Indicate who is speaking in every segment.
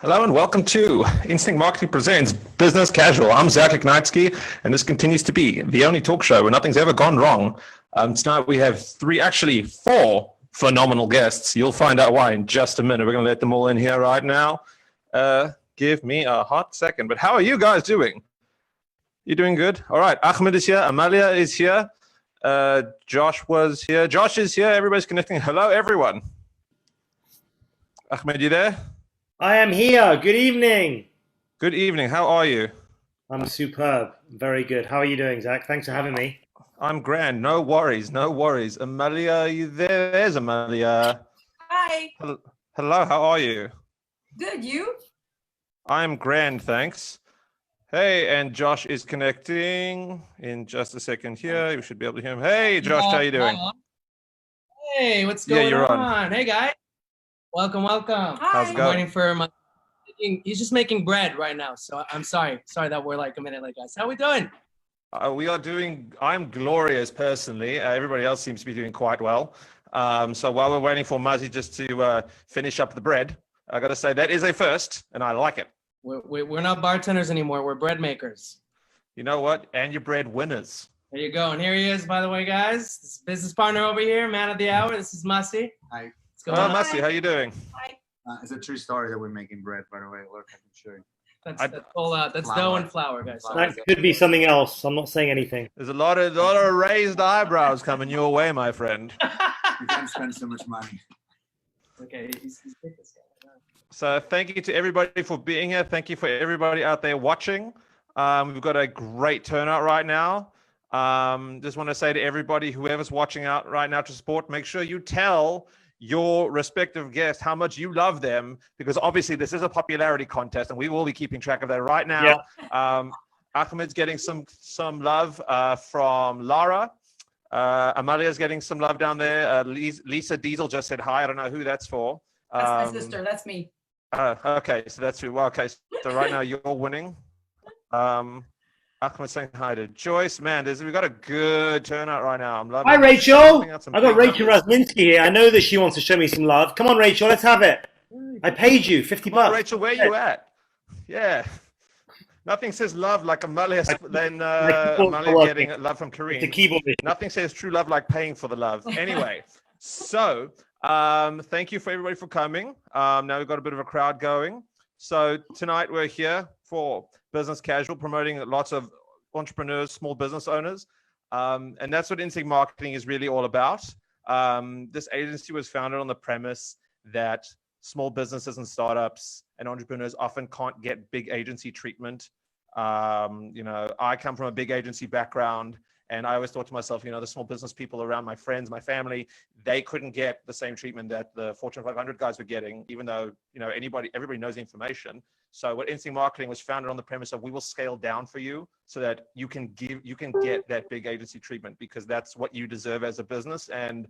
Speaker 1: Hello and welcome to Instinct Marketing Presents Business Casual. I'm Zach Ignitsky, and this continues to be the only talk show where nothing's ever gone wrong. Tonight we have four phenomenal guests. You'll find out why in just a minute. We're going to let them all in here right now. Give me a hot second. But how are you guys doing? You doing good? All right. Ahmed is here. Amalia is here. Josh was here. Josh is here. Everybody's connecting. Hello, everyone. Ahmed, you there?
Speaker 2: I am here. Good evening.
Speaker 1: Good evening. How are you?
Speaker 2: I'm superb. Very good. How are you doing, Zach? Thanks for having me.
Speaker 1: I'm grand. No worries. No worries. Amalia, are you there? There's Amalia.
Speaker 3: Hi.
Speaker 1: Hello. How are you?
Speaker 3: Good. You?
Speaker 1: I'm grand. Thanks. Hey, and Josh is connecting in just a second here. You should be able to hear him. Hey, Josh, how you doing?
Speaker 4: Hey, what's going
Speaker 1: you're
Speaker 4: on? Hey, guys. Welcome.
Speaker 3: Hi.
Speaker 1: How's it
Speaker 4: I'm
Speaker 1: going?
Speaker 4: waiting for my. He's just making bread right now, so I'm sorry. Sorry that we're like a minute late, guys. How we doing?
Speaker 1: We are doing. I'm glorious personally. Everybody else seems to be doing quite well. So while we're waiting for Mazzi just to finish up the bread, I got to say that is a first, and I like it.
Speaker 4: We're not bartenders anymore. We're bread makers.
Speaker 1: You know what? And your bread winners.
Speaker 4: There you go. And here he is, by the way, guys. This is business partner over here, man of the hour. This is Mazzi.
Speaker 5: Hi.
Speaker 4: What's going on?
Speaker 1: Mazzi, how you doing?
Speaker 3: Hi.
Speaker 5: It's a true story that we're making bread, by the way. Look, I can show you.
Speaker 4: That's dough and flour, guys.
Speaker 2: That could be something else. I'm not saying anything.
Speaker 1: There's a lot of raised eyebrows coming your way, my friend.
Speaker 5: You can't spend so much money.
Speaker 4: Okay, he's big, this guy.
Speaker 1: So thank you to everybody for being here. Thank you for everybody out there watching. We've got a great turnout right now. Just want to say to everybody, whoever's watching out right now to support, make sure you tell your respective guests how much you love them, because obviously this is a popularity contest and we will be keeping track of that right now.
Speaker 2: Yeah.
Speaker 1: Ahmed's getting some love from Lara. Amalia's getting some love down there. Lisa Diesel just said hi. I don't know who that's for.
Speaker 3: That's my sister. That's me.
Speaker 1: Okay, so that's who. Well, okay, so right now you're winning. Ahmed saying hi to Joyce. Man, we've got a good turnout right now. I'm loving
Speaker 2: Hi,
Speaker 1: it.
Speaker 2: Rachel. I got Rachel
Speaker 1: numbers.
Speaker 2: Rasminski here. I know that she wants to show me some love. Come on, Rachel. Let's have it. I paid you 50
Speaker 1: Come on,
Speaker 2: bucks.
Speaker 1: Rachel, where you at? Yeah. Nothing says love like Amalia than Amalia getting love from
Speaker 2: The
Speaker 1: Kareem.
Speaker 2: keyboard.
Speaker 1: Nothing says true love like paying for the love. Anyway, so thank you for everybody for coming. Now we've got a bit of a crowd going. So tonight we're here for Business Casual, promoting lots of entrepreneurs, small business owners. And that's what Instinct Marketing is really all about. This agency was founded on the premise that small businesses and startups and entrepreneurs often can't get big agency treatment. I come from a big agency background, and I always thought to myself, the small business people around, my friends, my family, they couldn't get the same treatment that the Fortune 500 guys were getting, even though, everybody knows the information. So what Instinct Marketing was founded on the premise of, we will scale down for you so that you can get that big agency treatment, because that's what you deserve as a business. And,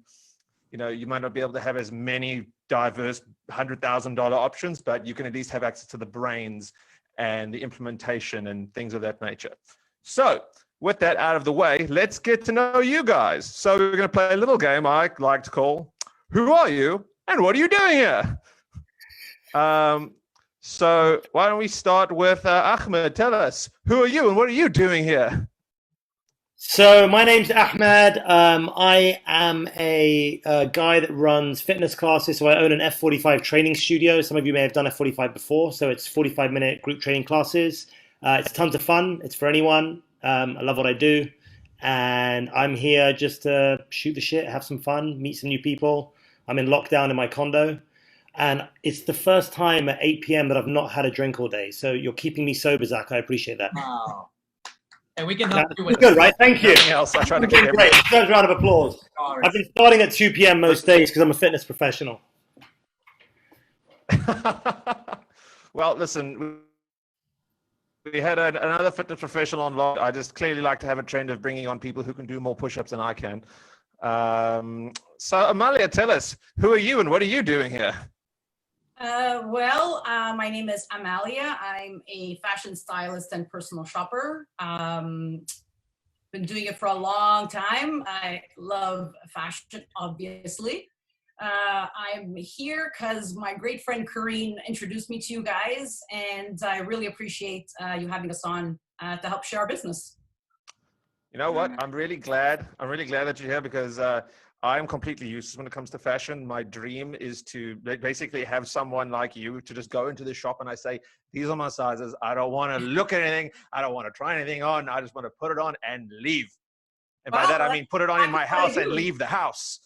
Speaker 1: you might not be able to have as many diverse $100,000 options, but you can at least have access to the brains and the implementation and things of that nature. So with that out of the way, let's get to know you guys. So we're going to play a little game I like to call, Who Are You and What Are You Doing Here? So why don't we start with Ahmed? Tell us, who are you and what are you doing here?
Speaker 2: So my name's Ahmed. I am a guy that runs fitness classes. So I own an F45 training studio. Some of you may have done F45 before. So it's 45-minute group training classes. It's tons of fun. It's for anyone. I love what I do. And I'm here just to shoot the shit, have some fun, meet some new people. I'm in lockdown in my condo. And it's the first time at 8 p.m. that I've not had a drink all day. So you're keeping me sober, Zach. I appreciate that.
Speaker 4: Wow. And we can help you with
Speaker 2: Good, right? Thank you.
Speaker 1: Nothing else. I tried to get
Speaker 2: Great. First round of applause. I've been starting at 2 p.m. most days because I'm a fitness professional.
Speaker 1: Well, listen, we had another fitness professional on lock. I just clearly like to have a trend of bringing on people who can do more push-ups than I can. So Amalia, tell us, who are you and what are you doing here?
Speaker 3: My name is Amalia. I'm a fashion stylist and personal shopper. Been doing it for a long time. I love fashion, obviously. I'm here because my great friend Kareen introduced me to you guys, and I really appreciate you having us on to help share our business.
Speaker 1: You know what? I'm really glad that you're here because I'm completely useless when it comes to fashion. My dream is to basically have someone like you to just go into the shop and I say, these are my sizes. I don't want to look at anything. I don't want to try anything on. I just want to put it on and leave. And by that, I mean, put it on in my house and leave the house.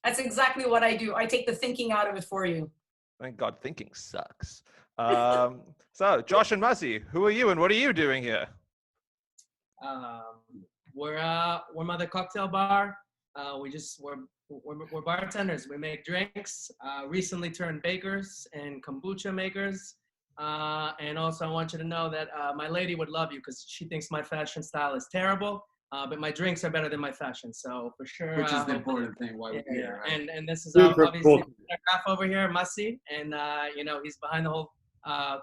Speaker 3: That's exactly what I do. I take the thinking out of it for you.
Speaker 1: Thank God, thinking sucks. So Josh and Mazzi, who are you and what are you doing here?
Speaker 4: We're Mother Cocktail Bar. We're bartenders. We make drinks. Recently turned bakers and kombucha makers. And also I want you to know that my lady would love you because she thinks my fashion style is terrible. But my drinks are better than my fashion, so for sure.
Speaker 5: Which is the important thing. Why we're here, right?
Speaker 4: And this is
Speaker 2: Super
Speaker 4: obviously
Speaker 2: cool.
Speaker 4: our half over here, Mazzi, and you know, he's behind the whole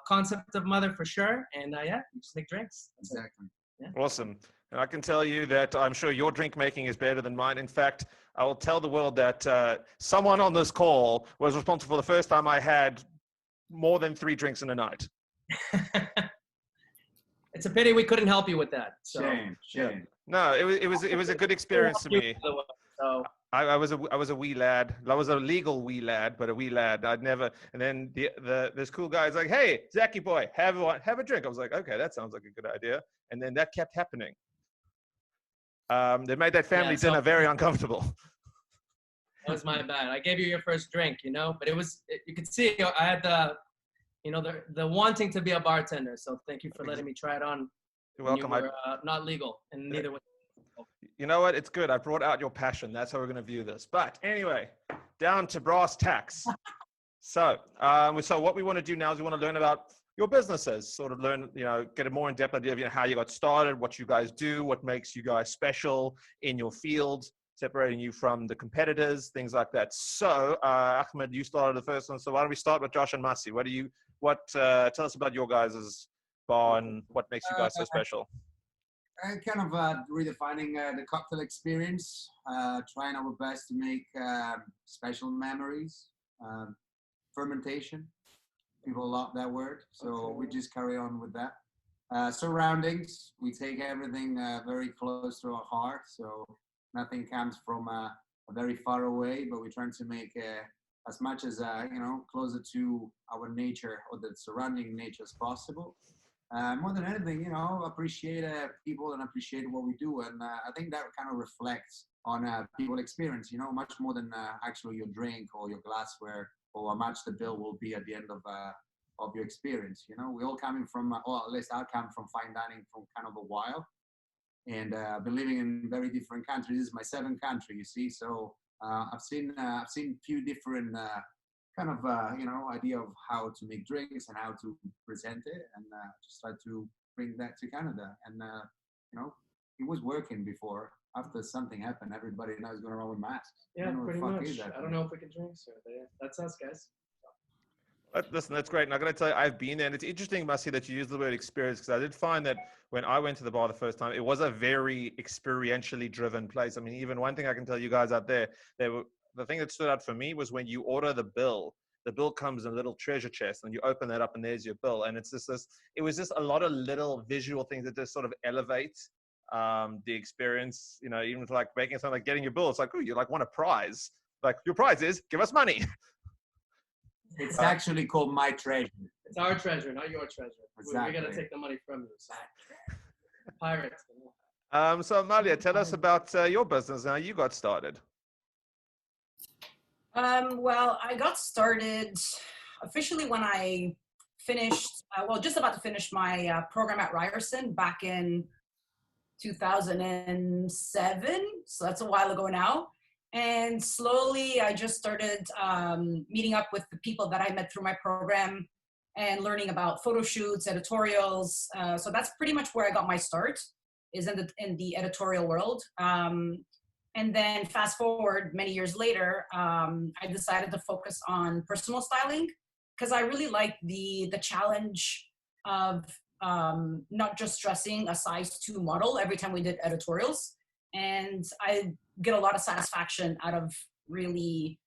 Speaker 4: concept of Mother for sure. And yeah, we just make drinks. That's
Speaker 5: Exactly.
Speaker 4: Yeah.
Speaker 1: Awesome. And I can tell you that I'm sure your drink making is better than mine. In fact, I will tell the world that someone on this call was responsible for the first time I had more than 3 drinks in a night.
Speaker 4: It's a pity we couldn't help you with that. So.
Speaker 5: Shame.
Speaker 1: No, it was a good experience to me.
Speaker 4: So
Speaker 1: I was a wee lad. I was a legal wee lad, but a wee lad. I'd never. And then this cool guy's like, "Hey, Zachy boy, have a drink." I was like, "Okay, that sounds like a good idea." And then that kept happening. They made that family dinner very uncomfortable.
Speaker 4: that was my bad. I gave you your first drink, you know, but you could see I had the wanting to be a bartender. So thank you for letting me try it on.
Speaker 1: You're welcome.
Speaker 4: You were, not legal, and neither was.
Speaker 1: You know what? It's good. I brought out your passion. That's how we're going to view this. But anyway, down to brass tacks. So what we want to do now is we want to learn about your businesses, sort of learn, get a more in-depth idea of how you got started, what you guys do, what makes you guys special in your field, separating you from the competitors, things like that. So Ahmed, you started the first one. So why don't we start with Josh and Mazzi? Tell us about your guys' bar and what makes you guys so special?
Speaker 5: Kind of redefining the cocktail experience, trying our best to make special memories. Fermentation, people love that word, so we just carry on with that. Surroundings, we take everything very close to our heart, so nothing comes from very far away, but we're trying to make as much as closer to our nature or the surrounding nature as possible. More than anything, appreciate people and appreciate what we do. And I think that kind of reflects on people experience, much more than actually your drink or your glassware or how much the bill will be at the end of your experience. We all coming from, or at least I come from fine dining from kind of a while. And I've been living in very different countries. This is my 7th country, you see. So I've seen a few different kind of idea of how to make drinks and how to present it, and just try to bring that to Canada. And it was working before. After something happened, everybody now is going around with masks.
Speaker 4: Yeah, pretty much. I don't know if we can drink, sir. But yeah, that's us, guys.
Speaker 1: Listen, that's great. And I'm going to tell you, I've been there. And it's interesting, Mazzi, that you use the word experience, because I did find that when I went to the bar the first time, it was a very experientially driven place. I mean, even one thing I can tell you guys out there, the thing that stood out for me was when you order the bill comes in a little treasure chest and you open that up and there's your bill. And it was just a lot of little visual things that just sort of elevate the experience, even with like making something like getting your bill. It's like, oh, you like want a prize. Like your prize is give us money.
Speaker 5: It's actually called my treasure.
Speaker 4: It's our treasure, not your treasure.
Speaker 5: Exactly.
Speaker 4: We're going to take the money from you. So. Pirates.
Speaker 1: So Amalia, tell us about your business and how you got started.
Speaker 3: Well, I got started officially when I finished, just about to finish my program at Ryerson back in 2007. So that's a while ago now. And slowly I just started meeting up with the people that I met through my program and learning about photo shoots, editorials. So that's pretty much where I got my start, is in the editorial world. And then fast forward many years later, I decided to focus on personal styling because I really like the challenge of not just dressing a size 2 model every time we did editorials. And I get a lot of satisfaction out of really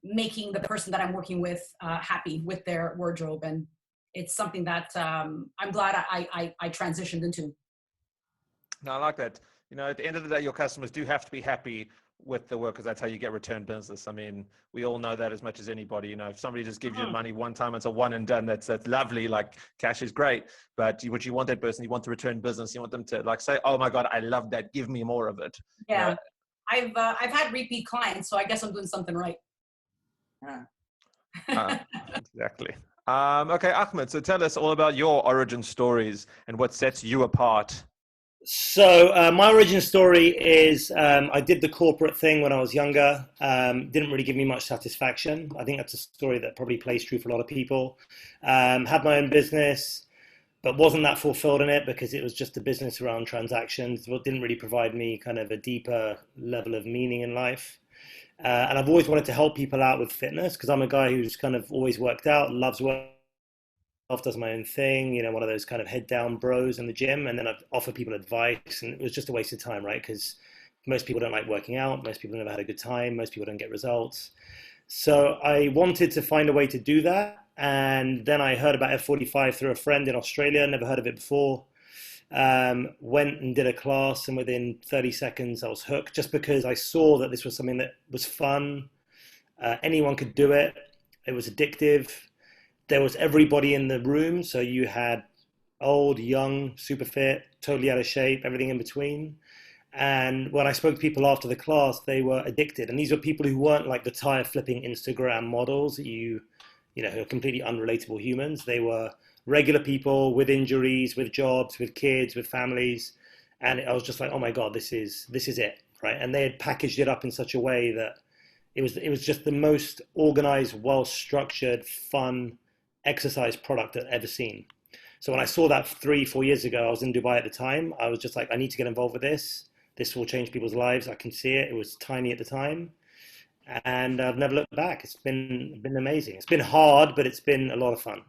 Speaker 3: making the person that I'm working with happy with their wardrobe. And it's something that I'm glad I transitioned into.
Speaker 1: No, I like that. You know, at the end of the day, your customers do have to be happy with the work, because that's how you get return business. I mean, we all know that as much as anybody. You know, if somebody just gives you the money one time, it's a one and done. That's lovely. Like, cash is great, but what you want that person, you want the return business. You want them to like say, "Oh my God, I love that. Give me more of it."
Speaker 3: Yeah,
Speaker 1: you know?
Speaker 3: I've had repeat clients, so I guess I'm doing something right.
Speaker 1: Exactly. Okay, Ahmed. So tell us all about your origin stories and what sets you apart.
Speaker 2: So my origin story is I did the corporate thing when I was younger. Didn't really give me much satisfaction. I think that's a story that probably plays true for a lot of people. Had my own business, but wasn't that fulfilled in it because it was just a business around transactions. It didn't really provide me kind of a deeper level of meaning in life. And I've always wanted to help people out with fitness because I'm a guy who's kind of always worked out, loves work, does my own thing, you know, one of those kind of head down bros in the gym, and then I'd offer people advice, and it was just a waste of time, right? Because most people don't like working out, most people never had a good time, most people don't get results. So I wanted to find a way to do that, and then I heard about F45 through a friend in Australia, never heard of it before. Went and did a class, and within 30 seconds I was hooked, just because I saw that this was something that was fun. Anyone could do it. It was addictive. There was everybody in the room. So you had old, young, super fit, totally out of shape, everything in between. And when I spoke to people after the class, they were addicted. And these were people who weren't like the tire flipping Instagram models that you know, who are completely unrelatable humans. They were regular people with injuries, with jobs, with kids, with families. And I was just like, oh my God, this is it, right? And they had packaged it up in such a way that it was just the most organized, well-structured, fun exercise product I've ever seen. So when I saw that 3-4 years ago, I was in Dubai at the time. I was just like, I need to get involved with this. This will change people's lives. I can see it. It was tiny at the time, and I've never looked back. It's been amazing. It's been hard, but it's been a lot of fun.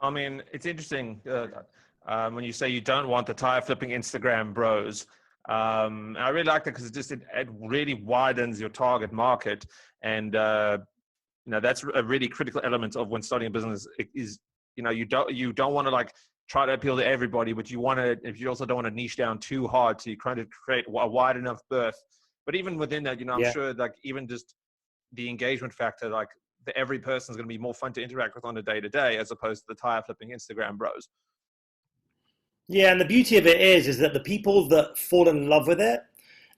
Speaker 1: I mean, it's interesting when you say you don't want the tire flipping Instagram bros. I really like that because it really widens your target market, and you know, that's a really critical element of when starting a business. Is, you know, you don't want to like try to appeal to everybody, but you also don't want to niche down too hard. So you kind of create a wide enough berth. But even within that, you know, I'm sure like even just the engagement factor, like every person is going to be more fun to interact with on a day-to-day as opposed to the tire flipping Instagram bros.
Speaker 2: Yeah, and the beauty of it is that the people that fall in love with it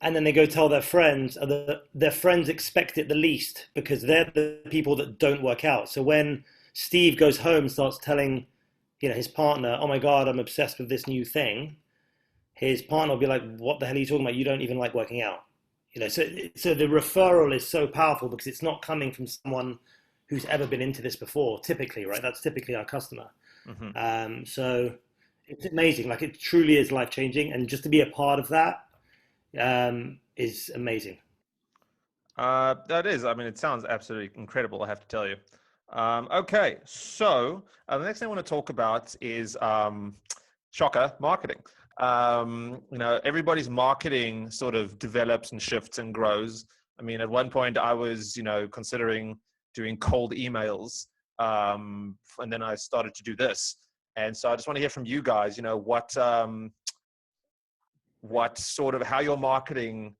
Speaker 2: and then they go tell their friends, their friends expect it the least because they're the people that don't work out. So when Steve goes home and starts telling, you know, his partner, oh my God, I'm obsessed with this new thing, his partner will be like, what the hell are you talking about? You don't even like working out. You know, so the referral is so powerful because it's not coming from someone who's ever been into this before, typically, right? That's typically our customer. Mm-hmm. So it's amazing. Like, it truly is life-changing. And just to be a part of that is amazing.
Speaker 1: That is. I mean, it sounds absolutely incredible, I have to tell you. Okay, so the next thing I want to talk about is shocker, marketing. You know, everybody's marketing sort of develops and shifts and grows. I mean, at one point I was, you know, considering doing cold emails, and then I started to do this. And so I just want to hear from you guys, you know, what sort of how your marketing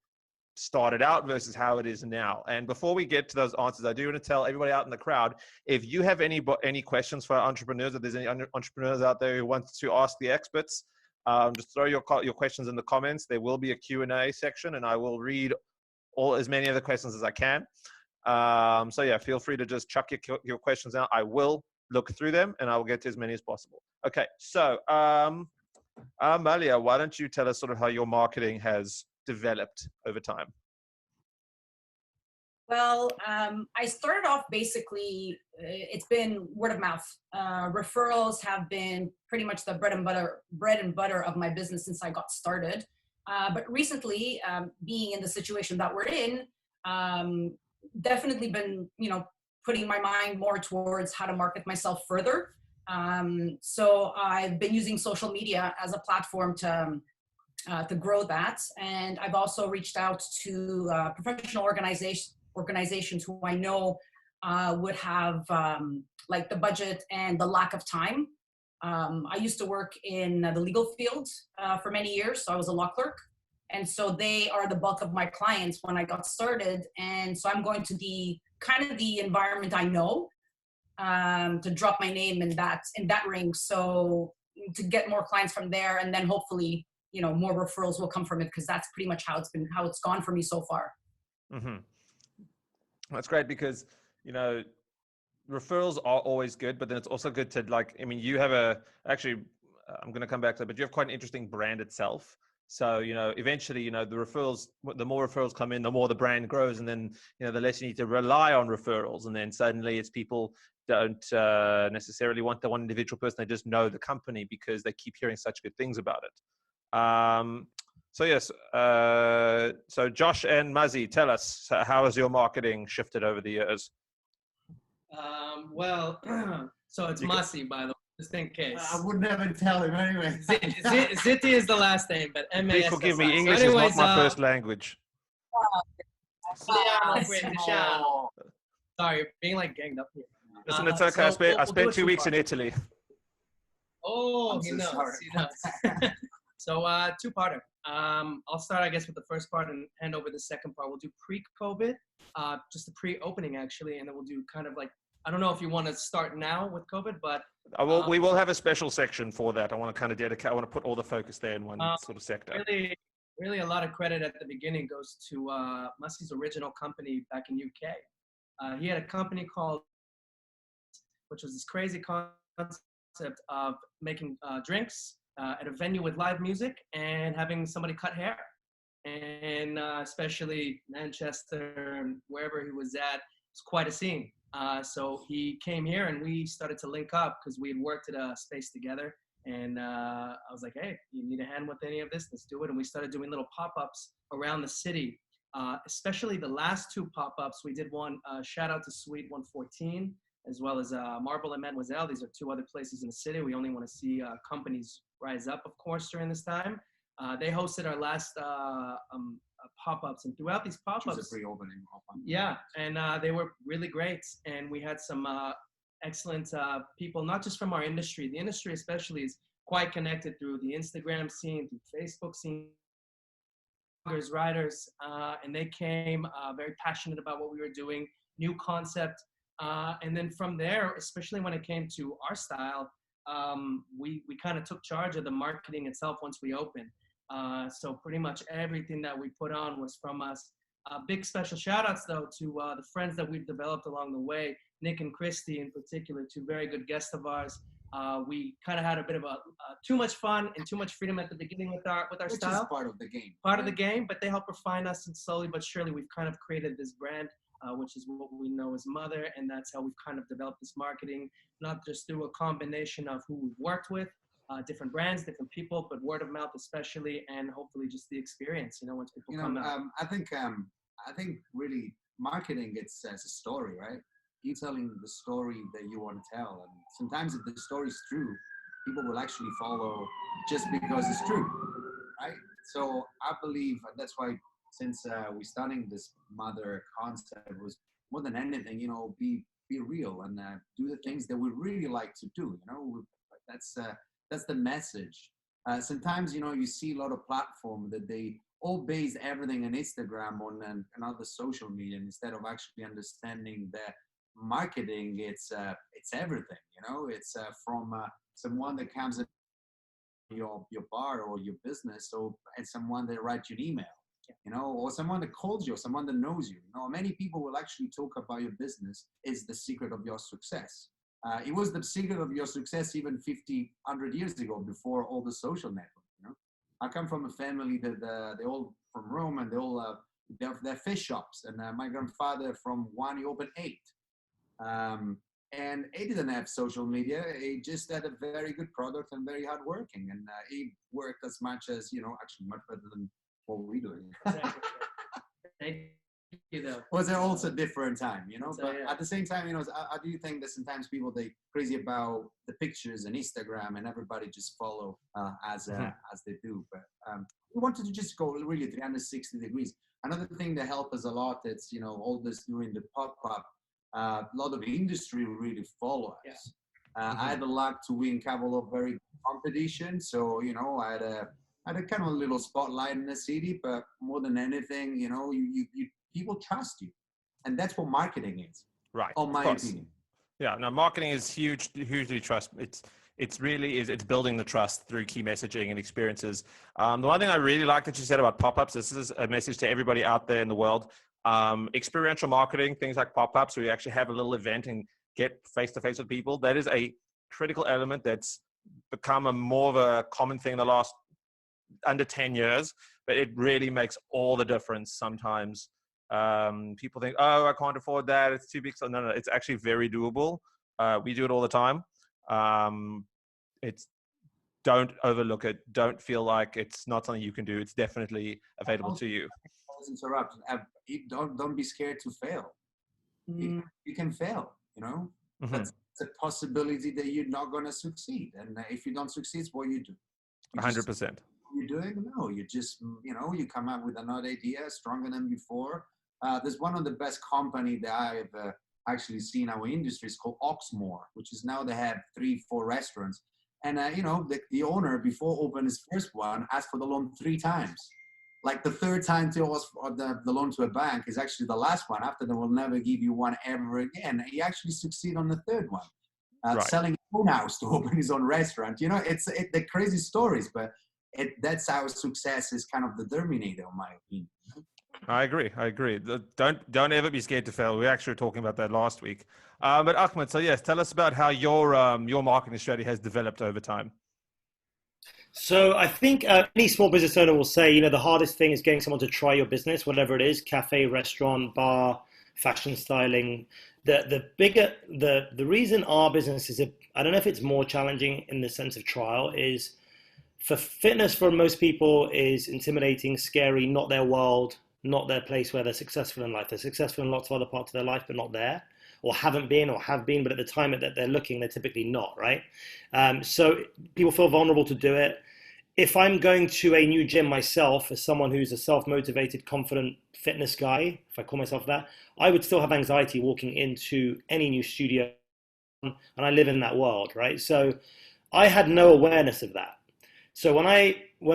Speaker 1: started out versus how it is now. And before we get to those answers, I do want to tell everybody out in the crowd, if you have any questions for our entrepreneurs, if there's any entrepreneurs out there who want to ask the experts, just throw your questions in the comments. There will be a Q&A section, and I will read as many of the questions as I can. So yeah, feel free to just chuck your questions out. I will look through them, and I will get to as many as possible. Okay, so Amalia, why don't you tell us sort of how your marketing has developed over time?
Speaker 3: Well, I started off basically, it's been word of mouth. Referrals have been pretty much the bread and butter of my business since I got started. But recently, being in the situation that we're in, definitely been, you know, putting my mind more towards how to market myself further. So I've been using social media as a platform to grow that. And I've also reached out to professional organizations who I know would have like the budget and the lack of time. I used to work in the legal field for many years, so I was a law clerk. And so they are the bulk of my clients when I got started. And so I'm going to the kind of the environment I know to drop my name in that ring. So to get more clients from there, and then hopefully, you know, more referrals will come from it, because that's pretty much how it's gone for me so far.
Speaker 1: Mm-hmm. That's great, because, you know, referrals are always good, but then it's also good to, like, I mean, you have I'm going to come back to it, but you have quite an interesting brand itself. So, you know, eventually, you know, the more referrals come in, the more the brand grows. And then, you know, the less you need to rely on referrals. And then suddenly it's people don't necessarily want the one individual person. They just know the company because they keep hearing such good things about it. So yes, so Josh and Mazzi, tell us, how has your marketing shifted over the years?
Speaker 4: Well, so it's Mazzi, by the way, just in case.
Speaker 5: I would never tell him anyway.
Speaker 4: Zitti is the last name, but M-A-S-S-I.
Speaker 1: Please forgive me, English
Speaker 4: so anyways,
Speaker 1: is not my first language.
Speaker 4: Sorry, you're being like ganged up here.
Speaker 1: Listen, it's okay.
Speaker 4: So
Speaker 1: I spent 2 weeks in Italy.
Speaker 4: Oh,
Speaker 5: I'm
Speaker 4: he
Speaker 5: so
Speaker 4: knows.
Speaker 5: sorry.
Speaker 4: He knows. So two-parter. I'll start, I guess, with the first part and hand over the second part. We'll do pre-COVID, just the pre-opening actually, and then we'll do kind of like, I don't know if you want to start now with COVID, but
Speaker 1: We will have a special section for that. I want to kind of dedicate. I want to put all the focus there in one sort of sector.
Speaker 4: Really, a lot of credit at the beginning goes to Mazzi's original company back in UK. He had a company called, which was this crazy concept of making drinks at a venue with live music and having somebody cut hair. And especially Manchester and wherever he was at, it's quite a scene. So he came here and we started to link up because we had worked at a space together. And I was like, hey, you need a hand with any of this? Let's do it. And we started doing little pop-ups around the city, especially the last two pop-ups. We did one, shout out to Suite 114, as well as Marble and Mademoiselle. These are two other places in the city. We only want to see companies rise up, of course, during this time. They hosted our last pop-ups, and throughout these pop-ups,
Speaker 5: Which was a pre-opening pop-up.
Speaker 4: Yeah, and they were really great, and we had some excellent people, not just from our industry. The industry especially is quite connected through the Instagram scene, through Facebook scene, bloggers, writers, and they came very passionate about what we were doing, new concept, and then from there, especially when it came to our style, we kind of took charge of the marketing itself once we opened. So pretty much everything that we put on was from us. Big special shout outs though to the friends that we've developed along the way, Nick and Christy in particular, two very good guests of ours. We kind of had a bit of too much fun and too much freedom at the beginning with our
Speaker 5: Which
Speaker 4: style.
Speaker 5: is part of the game.
Speaker 4: Part of the game, but they help refine us, and slowly but surely we've kind of created this brand, which is what we know as Mother, and that's how we've kind of developed this marketing, not just through a combination of who we've worked with, different brands, different people, but word of mouth especially, and hopefully just the experience, once people come out.
Speaker 5: I think really marketing, it's as a story, right? You're telling the story that you want to tell, and sometimes if the story is true, people will actually follow just because it's true, right? So I believe that's why, since we're starting this Mother concept, was more than anything, be real and do the things that we really like to do. That's the message. Sometimes you see a lot of platforms that they all base everything on Instagram on other social media, instead of actually understanding that marketing, it's everything. It's from someone that comes in your bar or your business, and someone that writes you an email, or someone that calls you, or someone that knows you. Many people will actually talk about your business is the secret of your success. It was the secret of your success even 50, 100 years ago, before all the social networks. I come from a family that they're all from Rome, and they're fish shops. And my grandfather from one, he opened 8. And he didn't have social media. He just had a very good product and very hardworking. And he worked as much as, actually much better than what we're doing.
Speaker 4: Exactly. Thank you, though.
Speaker 5: It was also a different time,
Speaker 4: So,
Speaker 5: but
Speaker 4: yeah.
Speaker 5: at the same time, I do think that sometimes people, they crazy about the pictures and Instagram, and everybody just follow as they do. But we wanted to just go really 360 degrees. Another thing that helped us a lot, it's, you know, all this during the pop-up, a lot of industry really follow us.
Speaker 4: Yeah.
Speaker 5: I had the luck to win a couple of very good competitions. So, you know, I had a kind of a little spotlight in the city, but more than anything, you know, you people trust you. And that's what marketing is.
Speaker 1: Right.
Speaker 5: On my opinion.
Speaker 1: Yeah. No, marketing is hugely trust. It's really is. It's building the trust through key messaging and experiences. The one thing I really like that you said about pop-ups, this is a message to everybody out there in the world. Experiential marketing, things like pop-ups, where you actually have a little event and get face-to-face with people. That is a critical element that's become more of a common thing in the last under 10 years, but it really makes all the difference sometimes. People think, oh, I can't afford that, it's too big. So no, it's actually very doable. We do it all the time. It's don't overlook it. Don't feel like it's not something you can do. It's definitely available to you.
Speaker 5: Interrupt. Don't be scared to fail. You can fail, you know. That's a possibility that you're not going to succeed. And if you don't succeed, what you do?
Speaker 1: 100%.
Speaker 5: You're doing? No, you just, you know, you come up with another idea stronger than before. There's one of the best company that I've actually seen in our industry is called Oxmoor, which is now they have 3-4 restaurants. And, you know, the owner, before opening his first one, asked for the loan 3 times. Like the third time to ask for the loan to a bank is actually the last one. After they will never give you one ever again. He actually succeeded on the third one, selling his own house to open his own restaurant. You know, they're crazy stories, but that's how success is kind of the terminator, in my opinion.
Speaker 1: I agree. Don't ever be scared to fail. We actually were talking about that last week. But Ahmad, so yes, tell us about how your marketing strategy has developed over time.
Speaker 2: So I think any small business owner will say, you know, the hardest thing is getting someone to try your business, whatever it is, cafe, restaurant, bar, fashion styling. The reason our business is, I don't know if it's more challenging in the sense of trial, is for fitness for most people is intimidating, scary, not their world, not their place where they're successful in life. They're successful in lots of other parts of their life, but not there, or haven't been or have been, but at the time that they're looking, they're typically not, right? So people feel vulnerable to do it. If I'm going to a new gym myself, as someone who's a self-motivated, confident fitness guy, if I call myself that, I would still have anxiety walking into any new studio, and I live in that world, right? So I had no awareness of that. So when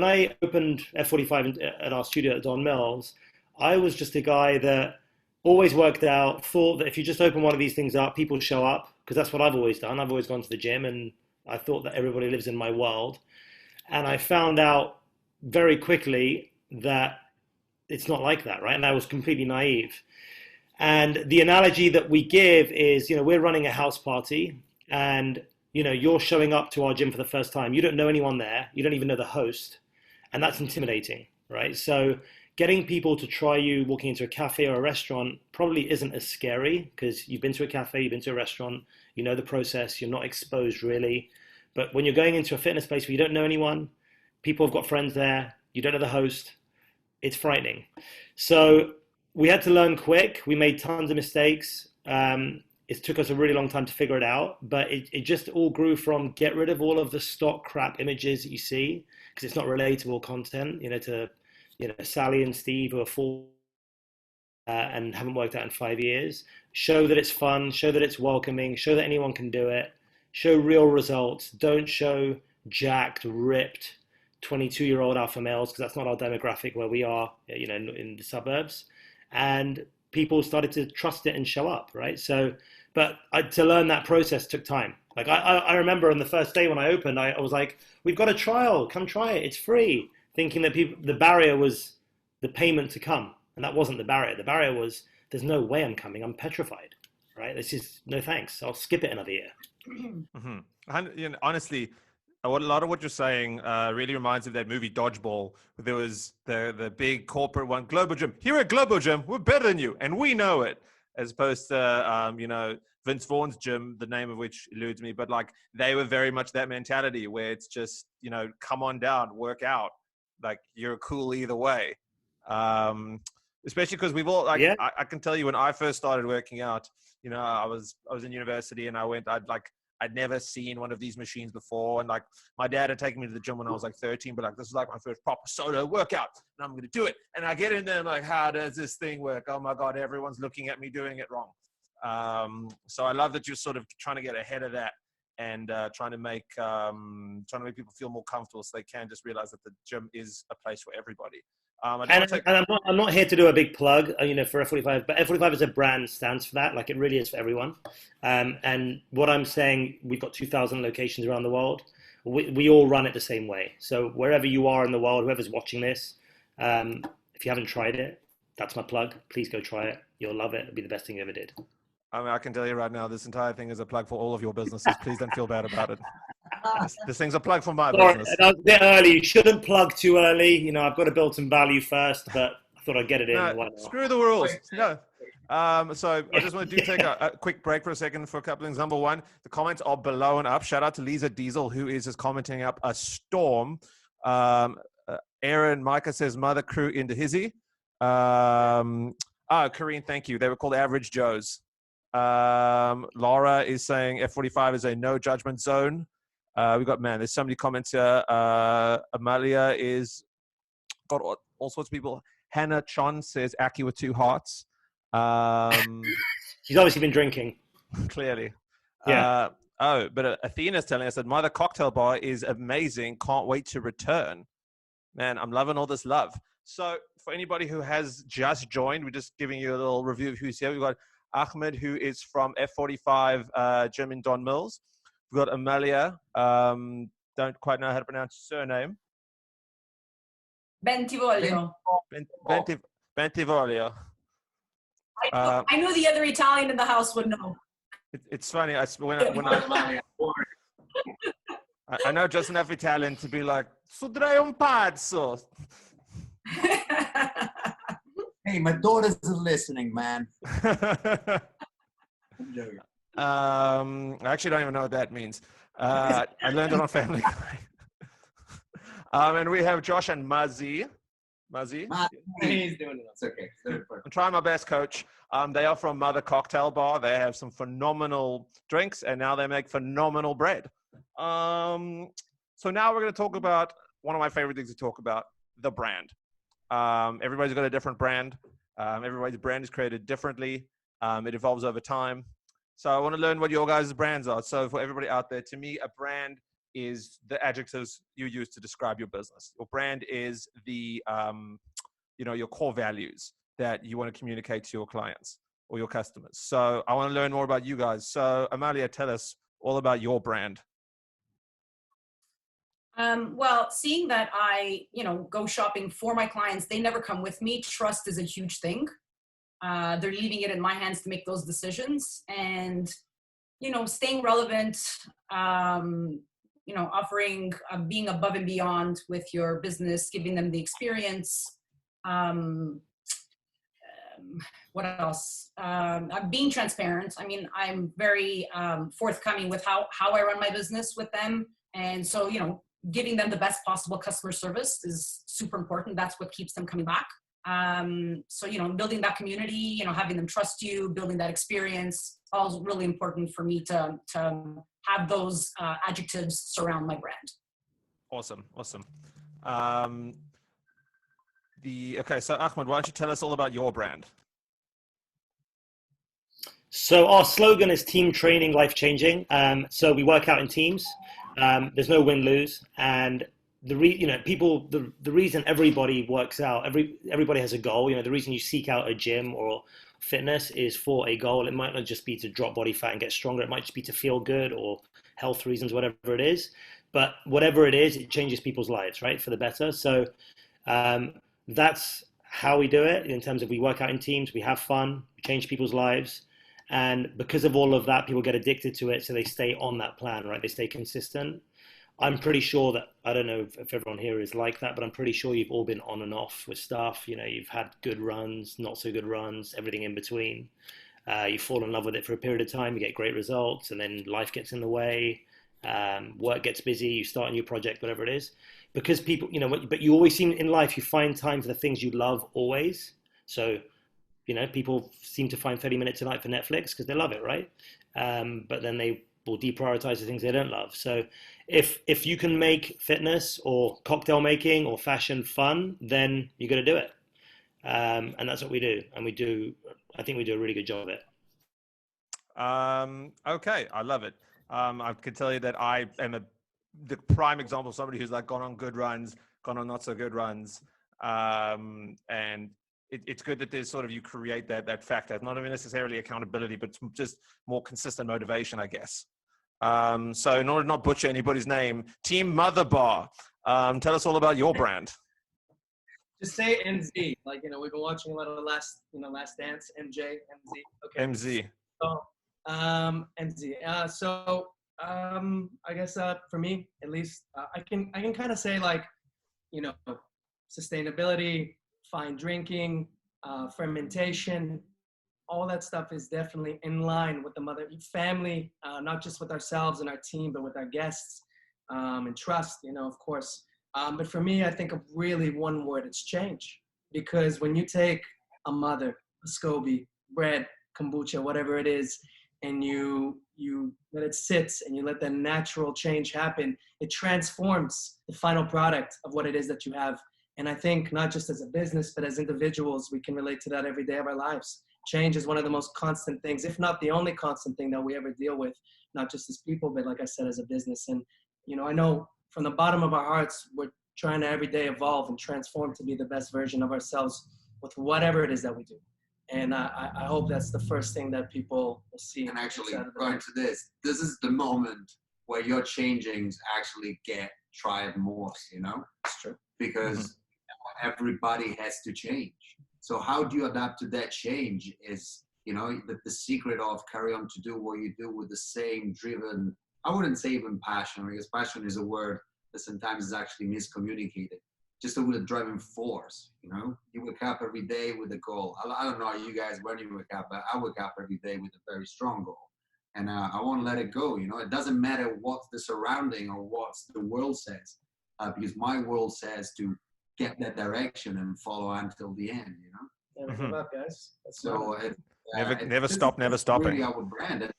Speaker 2: I opened F45 at our studio at Don Mills, I was just a guy that always worked out, thought that if you just open one of these things up, people show up, because that's what I've always done. I've always gone to the gym, and I thought that everybody lives in my world. And I found out very quickly that it's not like that, right? And I was completely naive. And the analogy that we give is, you know, we're running a house party, and, you know, you're showing up to our gym for the first time. You don't know anyone there. You don't even know the host. And that's intimidating, right? So getting people to try you walking into a cafe or a restaurant probably isn't as scary, because you've been to a cafe, you've been to a restaurant, you know the process, you're not exposed really. But when you're going into a fitness place where you don't know anyone, people have got friends there, you don't know the host, it's frightening. So we had to learn quick. We made tons of mistakes. It took us a really long time to figure it out, but it just all grew from get rid of all of the stock crap images that you see, because it's not relatable content, you know, to, you know, Sally and Steve who are full and haven't worked out in 5 years. Show that it's fun, show that it's welcoming, show that anyone can do it, show real results. Don't show jacked, ripped 22-year-old alpha males, because that's not our demographic where we are, you know, in the suburbs. And people started to trust it and show up, right? So, but to learn that process took time. Like I remember on the first day when I opened, I was like, we've got a trial, come try it, it's free. Thinking that the barrier was the payment to come. And that wasn't the barrier. The barrier was, there's no way I'm coming, I'm petrified, right? This is, no thanks, I'll skip it another year.
Speaker 1: Mm-hmm. And, you know, honestly, a lot of what you're saying really reminds me of that movie Dodgeball. There was the big corporate one, Global Gym. Here at Global Gym, we're better than you, and we know it. As opposed to, you know, Vince Vaughn's gym, the name of which eludes me, but like they were very much that mentality where it's just, you know, come on down, work out. Like you're cool either way. Especially because we've all like, yeah. I can tell you when I first started working out, you know, I was in university and I'd I'd never seen one of these machines before. And like my dad had taken me to the gym when I was like 13, but like, this is like my first proper solo workout and I'm going to do it. And I get in there and like, how does this thing work? Oh my God, everyone's looking at me doing it wrong. So I love that you're sort of trying to get ahead of that and trying to make people feel more comfortable so they can just realize that the gym is a place for everybody.
Speaker 2: I'm not here to do a big plug, for F45, but F45 as a brand stands for that. Like it really is for everyone. And what I'm saying, we've got 2,000 locations around the world. We all run it the same way. So wherever you are in the world, whoever's watching this, if you haven't tried it, that's my plug. Please go try it. You'll love it. It'll be the best thing you ever did.
Speaker 1: I mean, I can tell you right now, this entire thing is a plug for all of your businesses. Please don't feel bad about it. This thing's a plug for my business.
Speaker 2: That was a bit early. You shouldn't plug too early. I've got to build some value first, but I thought I'd get it in.
Speaker 1: No, screw the rules. No. So I just want to take a quick break for a second for a couple things. Number one, the comments are below and up. Shout out to Lisa Diesel, who is just commenting up a storm. Aaron Micah says, Mother Crew into Hizzy. Karine, thank you. They were called Average Joes. Laura is saying F45 is a no judgment zone. We got, there's so many comments here. Amalia is got all sorts of people. Hannah Chon says Aki with 2 hearts.
Speaker 2: She's obviously been drinking.
Speaker 1: Clearly.
Speaker 2: Yeah.
Speaker 1: But Athena's telling us that Mother Cocktail Bar is amazing. Can't wait to return. Man, I'm loving all this love. So for anybody who has just joined, we're just giving you a little review of who's here. We've got Ahmed, who is from F45 Gym in Don Mills. We've got Amalia. Don't quite know how to pronounce your surname.
Speaker 3: Bentivoglio.
Speaker 1: Bentivoglio.
Speaker 3: I knew the other Italian in the house would know.
Speaker 1: It's funny. I know just enough Italian to be like, sudrei un pazzo.
Speaker 5: Hey, my daughters are listening, man.
Speaker 1: I actually don't even know what that means. I learned it on Family Guy. And we have Josh and Mazzi. Mazzi?
Speaker 4: He's doing it.
Speaker 5: It's okay.
Speaker 1: I'm trying my best, coach. They are from Mother Cocktail Bar. They have some phenomenal drinks, and now they make phenomenal bread. So now we're going to talk about one of my favorite things to talk about, the brand. Everybody's got a different brand. Everybody's brand is created differently. It evolves over time. So I want to learn what your guys' brands are. So for everybody out there, to me, a brand is the adjectives you use to describe your business. Your brand is the, your core values that you want to communicate to your clients or your customers. So I want to learn more about you guys. So Amalia, tell us all about your brand.
Speaker 3: Well, seeing that I, go shopping for my clients, they never come with me. Trust is a huge thing. They're leaving it in my hands to make those decisions, and, staying relevant, offering, being above and beyond with your business, giving them the experience. What else? Being transparent. I mean, I'm very forthcoming with how I run my business with them. And so, giving them the best possible customer service is super important. That's what keeps them coming back. So, building that community, having them trust you, building that experience, all really important for me to have those adjectives surround my brand.
Speaker 1: Awesome. Okay, so Ahmed, why don't you tell us all about your brand?
Speaker 2: So our slogan is team training, life changing. So we work out in teams. There's no win-lose, and the reason everybody works out, everybody has a goal. The reason you seek out a gym or fitness is for a goal. It might not just be to drop body fat and get stronger. It might just be to feel good or health reasons, whatever it is. But whatever it is, it changes people's lives, right, for the better. So that's how we do it. In terms of, we work out in teams, we have fun, we change people's lives. And because of all of that, people get addicted to it, so they stay on that plan, right? They stay consistent. I'm pretty sure that, I don't know if everyone here is like that, but I'm pretty sure you've all been on and off with stuff. You've had good runs, not so good runs, everything in between. You fall in love with it for a period of time, you get great results, and then life gets in the way. Work gets busy, you start a new project, whatever it is. Because people, but you always seem in life, you find time for the things you love always. So, people seem to find 30 minutes a night for Netflix because they love it, right? But then they or deprioritize the things they don't love. So if you can make fitness or cocktail making or fashion fun, then you're going to do it. And that's what we do. And I think we do a really good job of it.
Speaker 1: Okay, I love it. I can tell you that I am the prime example of somebody who's like gone on good runs, gone on not so good runs. And it's good that there's sort of, you create that factor, not even necessarily accountability, but just more consistent motivation, I guess. So in order to not butcher anybody's name, Team Mother Bar, tell us all about your brand.
Speaker 4: Just say MZ. Like, we've been watching a lot of the Last Dance. MJ, MZ. Okay.
Speaker 1: MZ.
Speaker 4: So, MZ. I guess for me, at least, I can kind of say, like, sustainability, fine drinking, fermentation, all that stuff is definitely in line with the mother family, not just with ourselves and our team, but with our guests, and trust, of course. But for me, I think of really one word, it's change. Because when you take a mother, a SCOBY, bread, kombucha, whatever it is, and you let it sit and you let the natural change happen, it transforms the final product of what it is that you have. And I think not just as a business, but as individuals, we can relate to that every day of our lives. Change is one of the most constant things, if not the only constant thing that we ever deal with, not just as people, but like I said, as a business. And, I know from the bottom of our hearts, we're trying to every day evolve and transform to be the best version of ourselves with whatever it is that we do. And I hope that's the first thing that people will see.
Speaker 5: And actually, going to this is the moment where your changings actually get tried more,
Speaker 4: It's true.
Speaker 5: Because everybody has to change. So how do you adapt to that change is, the secret of carry on to do what you do with the same driven, I wouldn't say even passion, because passion is a word that sometimes is actually miscommunicated. Just with a driving force, You wake up every day with a goal. I don't know how you guys, when you wake up, but I wake up every day with a very strong goal. And I won't let it go, It doesn't matter what the surrounding or what the world says, because my world says to get that direction and follow until the end,
Speaker 4: Never give up, guys.
Speaker 5: So
Speaker 1: never stop, never stopping.
Speaker 5: Really our brand.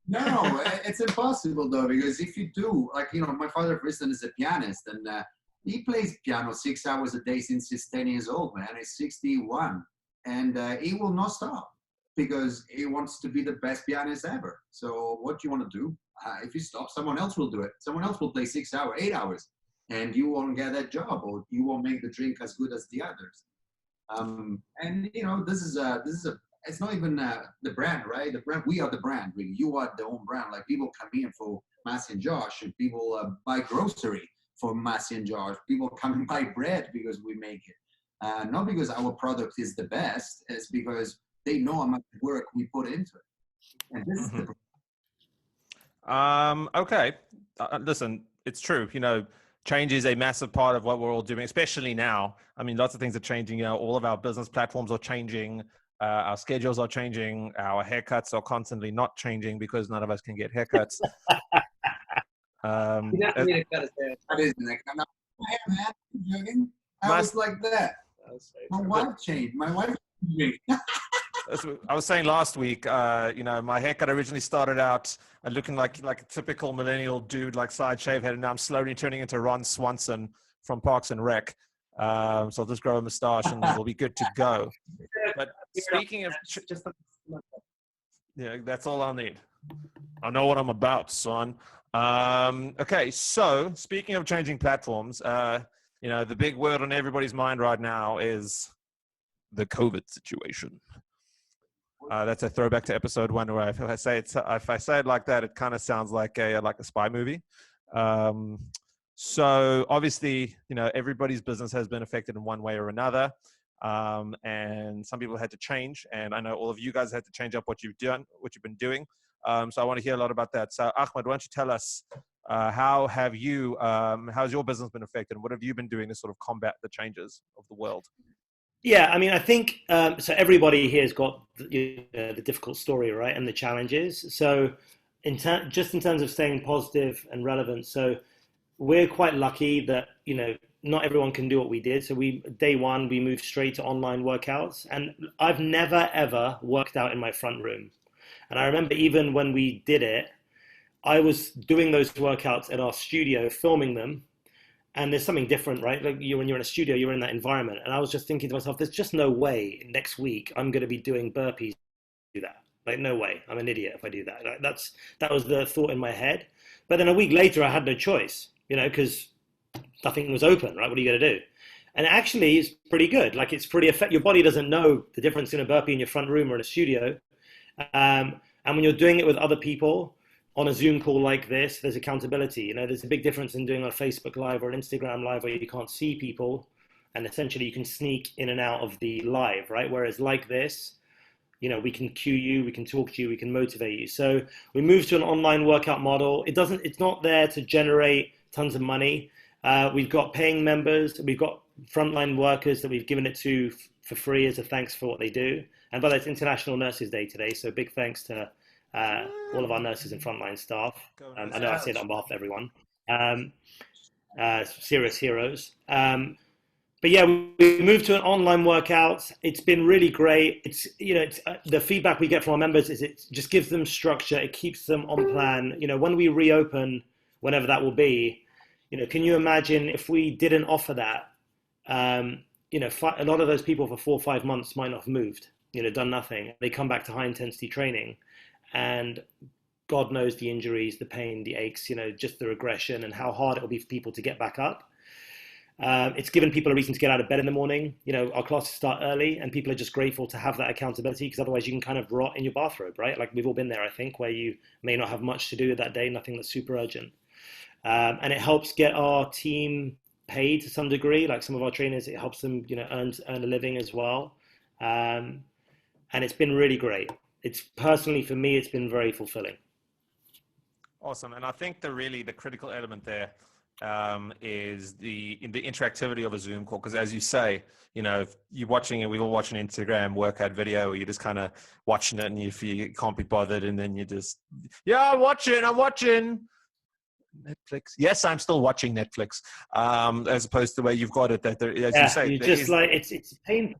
Speaker 5: No, it's impossible though, because if you do, like, my father, for instance, is a pianist, and he plays piano 6 hours a day since he's 10 years old, man. He's 61, and he will not stop because he wants to be the best pianist ever. So what do you want to do? If you stop, someone else will do it. Someone else will play 6 hours, 8 hours, and you won't get that job, or you won't make the drink as good as the others. And this is it's not even the brand, right? The brand, we are the brand, really. You are the own brand. Like, people come in for Mazzi and Josh, and people buy grocery for Mazzi and Josh. People come and buy bread because we make it. Not because our product is the best, it's because they know how much work we put into it. And this is the
Speaker 1: okay. Listen, it's true. Change is a massive part of what we're all doing, especially now. I mean, lots of things are changing. All of our business platforms are changing. Our schedules are changing. Our haircuts are constantly not changing because none of us can get haircuts.
Speaker 4: You definitely need to cut his hair.
Speaker 5: That is the kind of, joking. I was like that. My wife changed. My wife changed.
Speaker 1: I was saying last week, my haircut originally started out looking like a typical millennial dude, like side shave head, and now I'm slowly turning into Ron Swanson from Parks and Rec. So I'll just grow a mustache and we'll be good to go. But speaking of, yeah, that's all I'll need. I know what I'm about, son. Okay, so speaking of changing platforms, the big word on everybody's mind right now is the COVID situation. That's a throwback to episode 1, where if I say it like that, it kind of sounds like a spy movie. So obviously, everybody's business has been affected in one way or another, and some people had to change. And I know all of you guys had to change up what you've been doing. So I want to hear a lot about that. So Ahmad, why don't you tell us how's your business been affected, and what have you been doing to sort of combat the changes of the world?
Speaker 2: Yeah, I mean, I think so. Everybody here has got the difficult story, right, and the challenges. So, just in terms of staying positive and relevant, so we're quite lucky that not everyone can do what we did. So day one we moved straight to online workouts, and I've never ever worked out in my front room. And I remember even when we did it, I was doing those workouts at our studio, filming them. And there's something different, right? Like when you're in a studio, you're in that environment. And I was just thinking to myself, there's just no way next week I'm going to be doing burpees. Do that. Like, no way. I'm an idiot if I do that. Like, that was the thought in my head. But then a week later, I had no choice, because nothing was open, right? What are you going to do? And actually, it's pretty good. Like, it's pretty effective. Your body doesn't know the difference in a burpee in your front room or in a studio. And when you're doing it with other people on a Zoom call like this, there's accountability. There's a big difference in doing a Facebook Live or an Instagram Live where you can't see people, and essentially you can sneak in and out of the live, right? Whereas like this, we can cue you, we can talk to you, we can motivate you. So we moved to an online workout model. It's not there to generate tons of money. We've got paying members, we've got frontline workers that we've given it to for free as a thanks for what they do. And by the way, it's International Nurses Day today, so big thanks to all of our nurses and frontline staff. I know I say that on behalf of everyone. Serious heroes. But yeah, we moved to an online workout. It's been really great. It's the feedback we get from our members is it just gives them structure. It keeps them on plan. When we reopen, whenever that will be, can you imagine if we didn't offer that? A lot of those people for 4 or 5 months might not have moved. Done nothing. They come back to high intensity training, and God knows the injuries, the pain, the aches. Just the regression and how hard it will be for people to get back up. It's given people a reason to get out of bed in the morning. Our classes start early and people are just grateful to have that accountability, because otherwise you can kind of rot in your bathrobe, right? Like we've all been there, I think, where you may not have much to do that day, nothing that's super urgent. And it helps get our team paid to some degree. Like some of our trainers, it helps them, earn a living as well. And it's been really great. It's personally, for me, it's been very fulfilling.
Speaker 1: Awesome. And I think the critical element there is the interactivity of a Zoom call, because as you say, if you're watching it, we're all watching Instagram workout video, or you're just kind of watching it, and if you can't be bothered, and then you just, I'm watching Netflix. Yes, I'm still watching Netflix, as opposed to where you've got it that there, as you say,
Speaker 2: it's painful.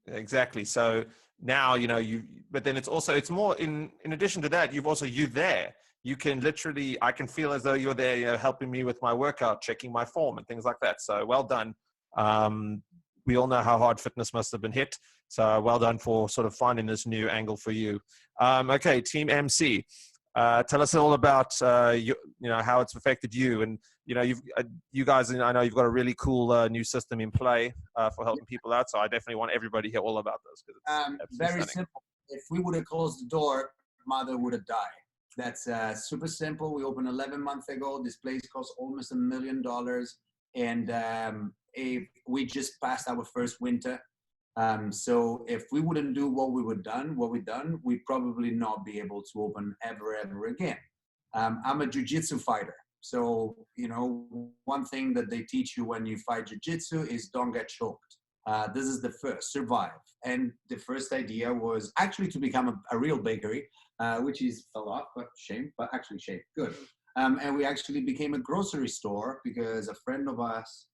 Speaker 1: Exactly. So now but then it's more in addition to that, you've also there. You can literally, I can feel as though you're there, helping me with my workout, checking my form and things like that. So well done. We all know how hard fitness must have been hit. So well done for sort of finding this new angle for you. Okay, Team MC, tell us all about how it's affected you, and you guys. I know you've got a really cool new system in play for helping people out. So I definitely want everybody to hear all about this, because it's
Speaker 5: very simple. If we would have closed the door, mother would have died. That's super simple. We opened 11 months ago. This place cost almost $1 million. And we just passed our first winter. So if we wouldn't do what we've done, we'd probably not be able to open ever again. I'm a jiu-jitsu fighter. So, one thing that they teach you when you fight jiu-jitsu is don't get choked. This is the first, survive. And the first idea was actually to become a real bakery, which is a lot, but actually shame, good. And we actually became a grocery store because a friend of us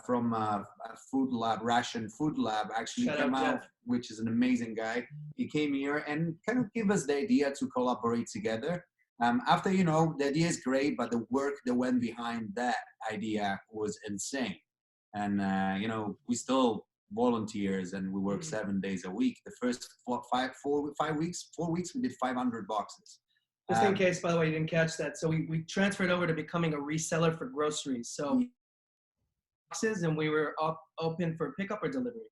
Speaker 5: from a Russian food lab actually came out, which is an amazing guy. He came here and kind of gave us the idea to collaborate together. After, the idea is great, but the work that went behind that idea was insane. And, we still volunteers and we work 7 days a week. The first 4 weeks, we did 500 boxes.
Speaker 4: Just in case, by the way, you didn't catch that. So we transferred over to becoming a reseller for groceries. So boxes, and we were open for pickup or delivery.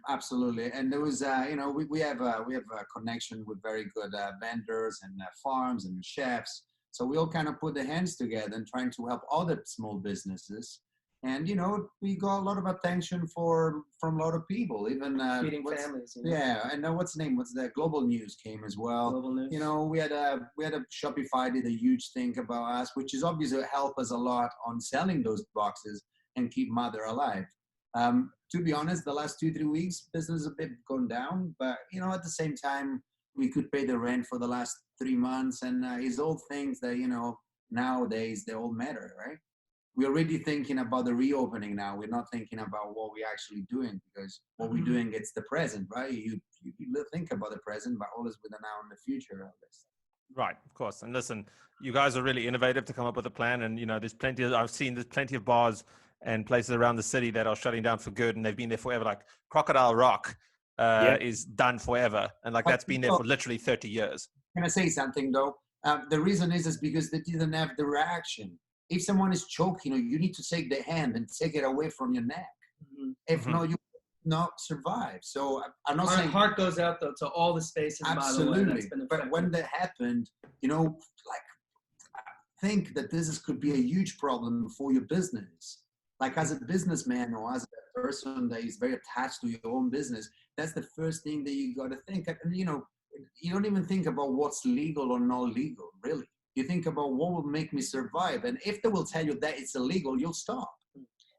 Speaker 5: Absolutely. And there was, we have a connection with very good vendors and farms and chefs. So we all kind of put the hands together and trying to help other small businesses. And, we got a lot of attention from a lot of people, even
Speaker 4: feeding families.
Speaker 5: Yeah. And what's the name? The Global News came as well. Global News. We had a Shopify did a huge thing about us, which is obviously help us a lot on selling those boxes and keep mother alive. To be honest, the last 2-3 weeks, business is a bit gone down, but at the same time, we could pay the rent for the last 3 months, and it's all things that nowadays they all matter, right? we're already thinking about the reopening now. We're not thinking about what we're actually doing, because what we're doing, it's the present, right? You think about the present, but always with an eye on the future of this.
Speaker 1: Right, of course. And listen, you guys are really innovative to come up with a plan. And, you know, there's plenty of bars and places around the city that are shutting down for good, and they've been there forever. Like Crocodile Rock is done forever. And like that's been there for literally 30 years.
Speaker 5: Can I say something though? The reason is because they didn't have the reaction. If someone is choking you, you need to take the hand and take it away from your neck. If not, you will not survive. So I'm not saying...
Speaker 4: Our heart goes out though to all the spaces,
Speaker 5: absolutely.
Speaker 4: by the way, that's been affected.
Speaker 5: But when that happened, you know, like, I think that could be a huge problem for your business. Like as a businessman or as a person that is very attached to your own business, that's the first thing that you got to think. And, you know, you don't even think about what's legal or not legal, really. You think about what will make me survive. And if they will tell you that it's illegal, you'll stop.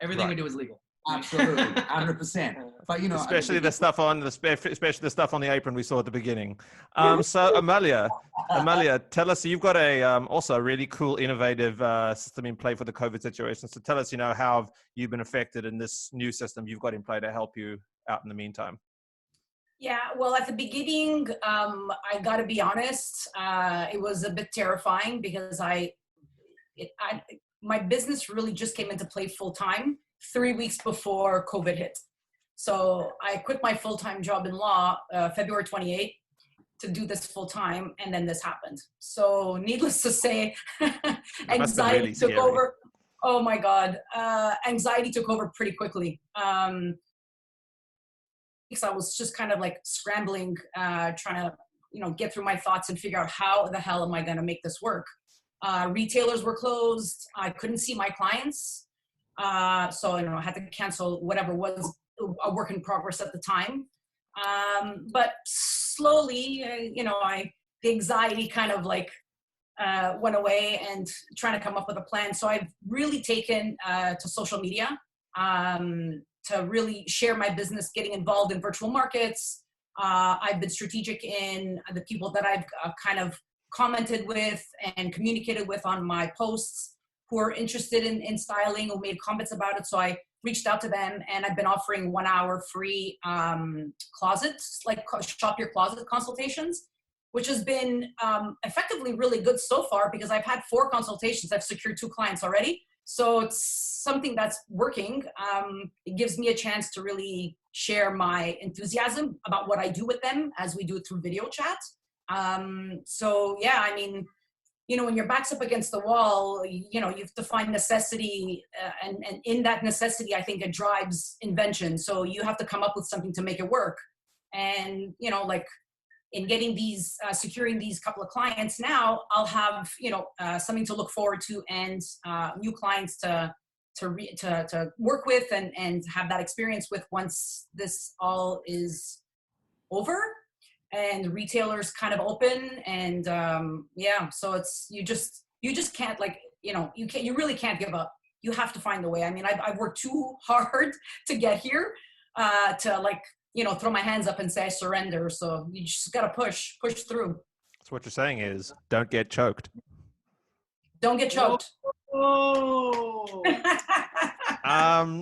Speaker 4: Everything we do is legal.
Speaker 5: Absolutely, 100%. But, you know,
Speaker 1: especially the stuff on the apron we saw at the beginning. So Amalia, tell us, you've got a also a really cool, innovative system in play for the COVID situation. So tell us, you know, how you've been affected in this new system you've got in play to help you out in the meantime.
Speaker 3: Yeah, well, at the beginning, I got to be honest, it was a bit terrifying because my business really just came into play full time 3 weeks before COVID hit. So I quit my full-time job in law February 28th to do this full time, and then this happened. So needless to say, anxiety took over. Oh my God, anxiety took over pretty quickly. I was just kind of like scrambling, trying to, you know, get through my thoughts and figure out how the hell am I going to make this work. Retailers were closed. I couldn't see my clients. So, you know, I had to cancel whatever was a work in progress at the time. But slowly, you know, the anxiety kind of like went away and trying to come up with a plan. So I've really taken to social media to really share my business, getting involved in virtual markets. I've been strategic in the people that I've kind of commented with and communicated with on my posts who are interested in styling, who made comments about it. So I reached out to them, and I've been offering 1 hour free closets, like shop your closet consultations, which has been effectively really good so far because I've had 4 consultations. I've secured 2 clients already. So it's something that's working. It gives me a chance to really share my enthusiasm about what I do with them as we do it through video chat. So yeah, I mean, you know, when your back's up against the wall, you know, you have to find necessity, and in that necessity, I think it drives invention. So you have to come up with something to make it work. And, you know, like in getting these, securing these couple of clients now, I'll have, you know, something to look forward to and new clients to work with and have that experience with once this all is over and retailers kind of open. And yeah, so it's, you just can't, like, you know, you really can't give up. You have to find a way. I mean, I've worked too hard to get here to, like, you know, throw my hands up and say I surrender. So you just got to push through.
Speaker 1: So what you're saying is don't get choked.
Speaker 3: Don't get choked.
Speaker 4: Oh.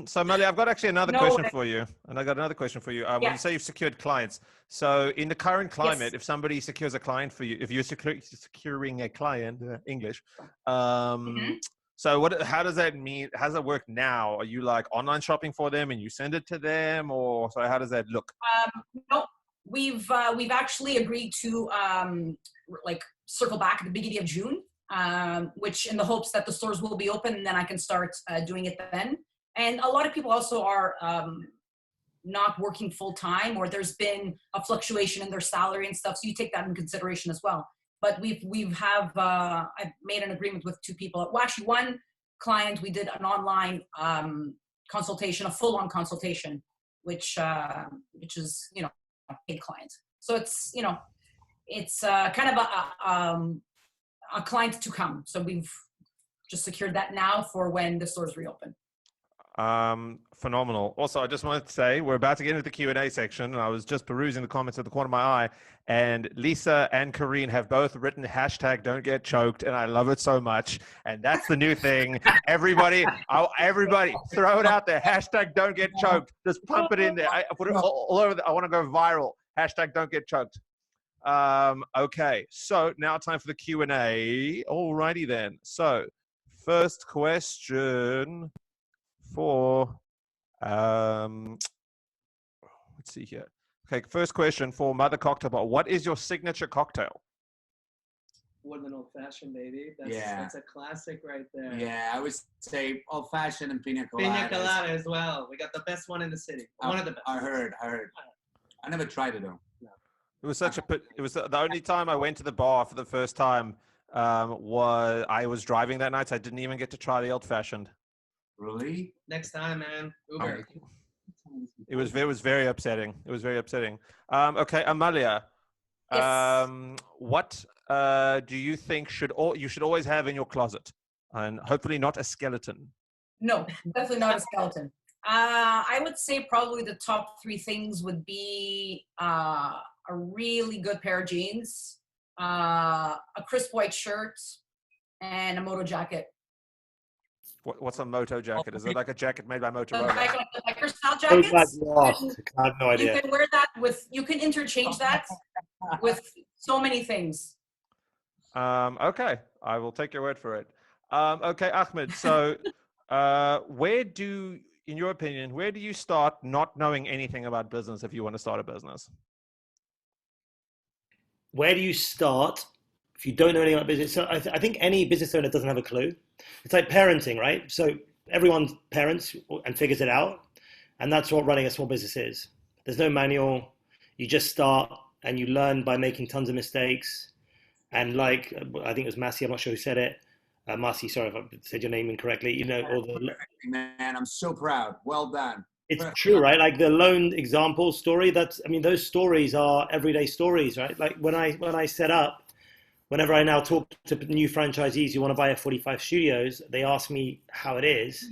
Speaker 1: So Amalia, I've got actually another question for you. And I got another question for you. When you say you've secured clients, so in the current climate, if somebody secures a client for you, if you're securing a client, English, so how does that mean? How does it work now? Are you like online shopping for them and you send it to them, or so how does that look?
Speaker 3: No, we've actually agreed to like circle back at the beginning of June, which in the hopes that the stores will be open and then I can start doing it then. And a lot of people also are not working full time, or there's been a fluctuation in their salary and stuff. So you take that in consideration as well. But I've made an agreement with 2 people. Well, actually, one client, we did an online consultation, a full-on consultation, which is, you know, a paid client. So it's, you know, it's kind of a client to come. So we've just secured that now for when the stores reopen.
Speaker 1: Phenomenal. Also, I just wanted to say we're about to get into the Q&A section, and I was just perusing the comments at the corner of my eye, and Lisa and Karine have both written hashtag don't get choked, and I love it so much. And that's the new thing. Everybody throw it out there. Hashtag don't get choked. Just pump it in there. I put it all over. I want to go viral. Hashtag don't get choked. Okay, so now time for the Q&A. Alrighty then. So first question for let's see here. Okay, first question for Mother Cocktail Bar. What is your signature cocktail?
Speaker 4: More than old-fashioned, baby.
Speaker 5: Yeah.
Speaker 4: That's a classic right there.
Speaker 5: Yeah, I would say old-fashioned and pina colada.
Speaker 4: Pina colada as well. We got the best one in the city. One of the best.
Speaker 5: I heard. I never tried it though.
Speaker 4: No.
Speaker 1: It was the only time I went to the bar for the first time was I was driving that night, so I didn't even get to try the old-fashioned.
Speaker 5: Really?
Speaker 4: Next time, man. Uber.
Speaker 1: It was very upsetting. It was very upsetting. Okay, Amalia.
Speaker 3: Yes.
Speaker 1: What do you think you should always have in your closet, and hopefully not a skeleton?
Speaker 3: No, definitely not a skeleton. I would say probably the top 3 things would be a really good pair of jeans, a crisp white shirt, and a moto jacket.
Speaker 1: What's a moto jacket? Is it like a jacket made by Motorola?
Speaker 3: Like the biker style jackets.
Speaker 2: I have no idea.
Speaker 3: You can wear that you can interchange that with so many things.
Speaker 1: Okay, I will take your word for it. Okay, Ahmed. So, in your opinion, where do you start not knowing anything about business if you want to start a business?
Speaker 2: Where do you start if you don't know anything about business? So I think any business owner doesn't have a clue. It's like parenting, right? So everyone parents and figures it out. And that's what running a small business is. There's no manual. You just start and you learn by making tons of mistakes. And like, I think it was Mazzi, I'm not sure who said it. Mazzi, sorry if I said your name incorrectly. You know, all the...
Speaker 5: Man, I'm so proud. Well done.
Speaker 2: It's true, right? Like the lone example story, those stories are everyday stories, right? Like when I set up, whenever I now talk to new franchisees who want to buy F45 studios, they ask me how it is.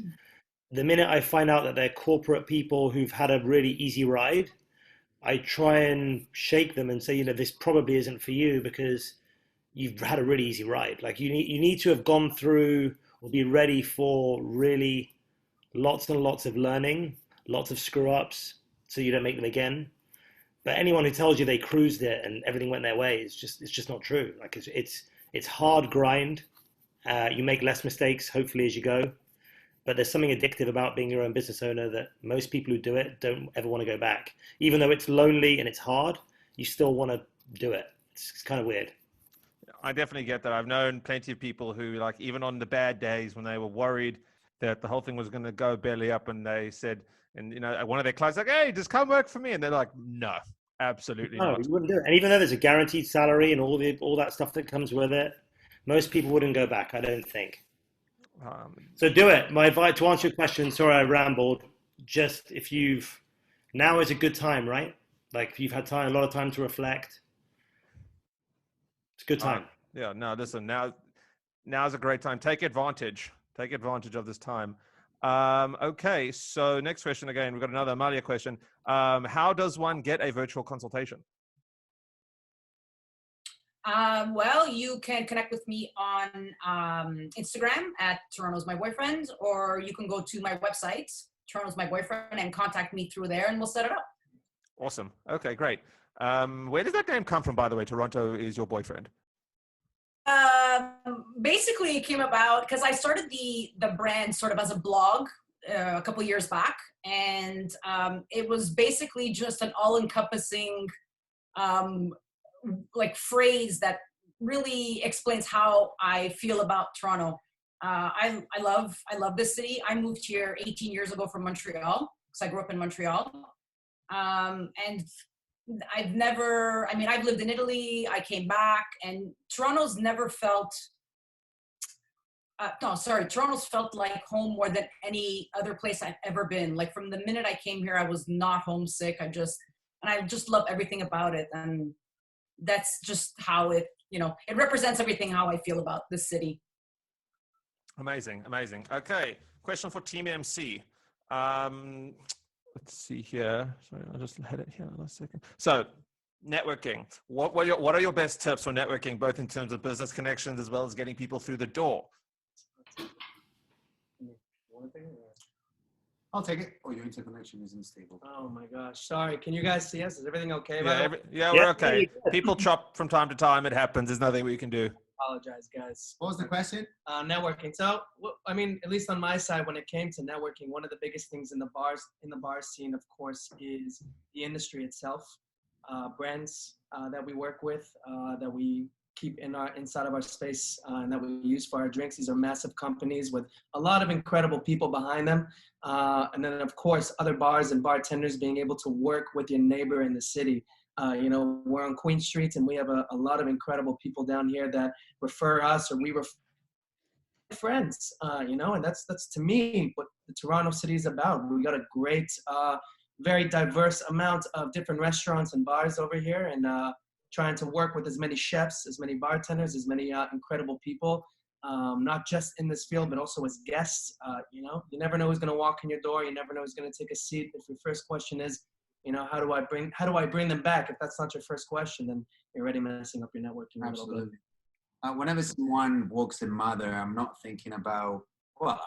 Speaker 2: The minute I find out that they're corporate people who've had a really easy ride, I try and shake them and say, this probably isn't for you because you've had a really easy ride. Like you need to have gone through or be ready for really lots and lots of learning, lots of screw ups, so you don't make them again. But anyone who tells you they cruised it and everything went their way it's just not true. Like it's hard grind. You make less mistakes, hopefully, as you go. But there's something addictive about being your own business owner that most people who do it don't ever want to go back. Even though it's lonely and it's hard, you still want to do it. It's kind of weird.
Speaker 1: I definitely get that. I've known plenty of people who, like, even on the bad days when they were worried that the whole thing was going to go belly up, and they said, and one of their clients like, "Hey, just come work for me," and they're like, "No, absolutely not."
Speaker 2: You wouldn't do it. And even though there's a guaranteed salary and all that stuff that comes with it, most people wouldn't go back, I don't think. So do it. My advice to answer your question, sorry I rambled, just now is a good time, right? Like if you've had a lot of time to reflect, it's a good time.
Speaker 1: Yeah, no, listen, now's a great time. Take advantage of this time. Okay, so next question again, we've got another Amalia question. How does one get a virtual consultation?
Speaker 3: Well, you can connect with me on Instagram at Toronto's My Boyfriend, or you can go to my website, Toronto's My Boyfriend, and contact me through there, and we'll set it up.
Speaker 1: Awesome. Okay, great. Where does that name come from, by the way? Toronto is your boyfriend.
Speaker 3: Basically, it came about because I started the brand sort of as a blog a couple years back, and it was basically just an all-encompassing phrase that really explains how I feel about Toronto. I love this city. I moved here 18 years ago from Montreal because I grew up in Montreal, and I've lived in Italy. I came back, and Toronto's never felt. Toronto's felt like home more than any other place I've ever been. Like from the minute I came here, I was not homesick. I just love everything about it, and that's just how it represents everything how I feel about this city.
Speaker 1: Amazing. Okay, question for Team MC. Let's see here. Sorry, I'll just hit it here in a second. So networking. What are your best tips for networking, both in terms of business connections as well as getting people through the door?
Speaker 5: I'll take it. Oh, your interconnection isn't stable.
Speaker 4: Oh my gosh. Sorry. Can you guys see us? Is everything okay?
Speaker 1: Yeah, we're okay. People chop from time to time. It happens. There's nothing we can do.
Speaker 4: Apologize, guys.
Speaker 5: What was the question?
Speaker 4: Networking. So, I mean, at least on my side, when it came to networking, one of the biggest things in the bar scene, of course, is the industry itself. Brands that we work with, that we keep inside of our space, and that we use for our drinks. These are massive companies with a lot of incredible people behind them. And then, of course, other bars and bartenders being able to work with your neighbor in the city. You know, we're on Queen Street, and we have a lot of incredible people down here that refer us, or we refer friends. You know, and that's to me what the Toronto city is about. We got a great, very diverse amount of different restaurants and bars over here, and trying to work with as many chefs, as many bartenders, as many incredible people, not just in this field, but also as guests. You know, you never know who's going to walk in your door. You never know who's going to take a seat. If your first question is, you know, how do I bring them back? If that's not your first question, then you're already messing up your networking a little bit.
Speaker 5: Whenever someone walks in Mother, I'm not thinking about, well,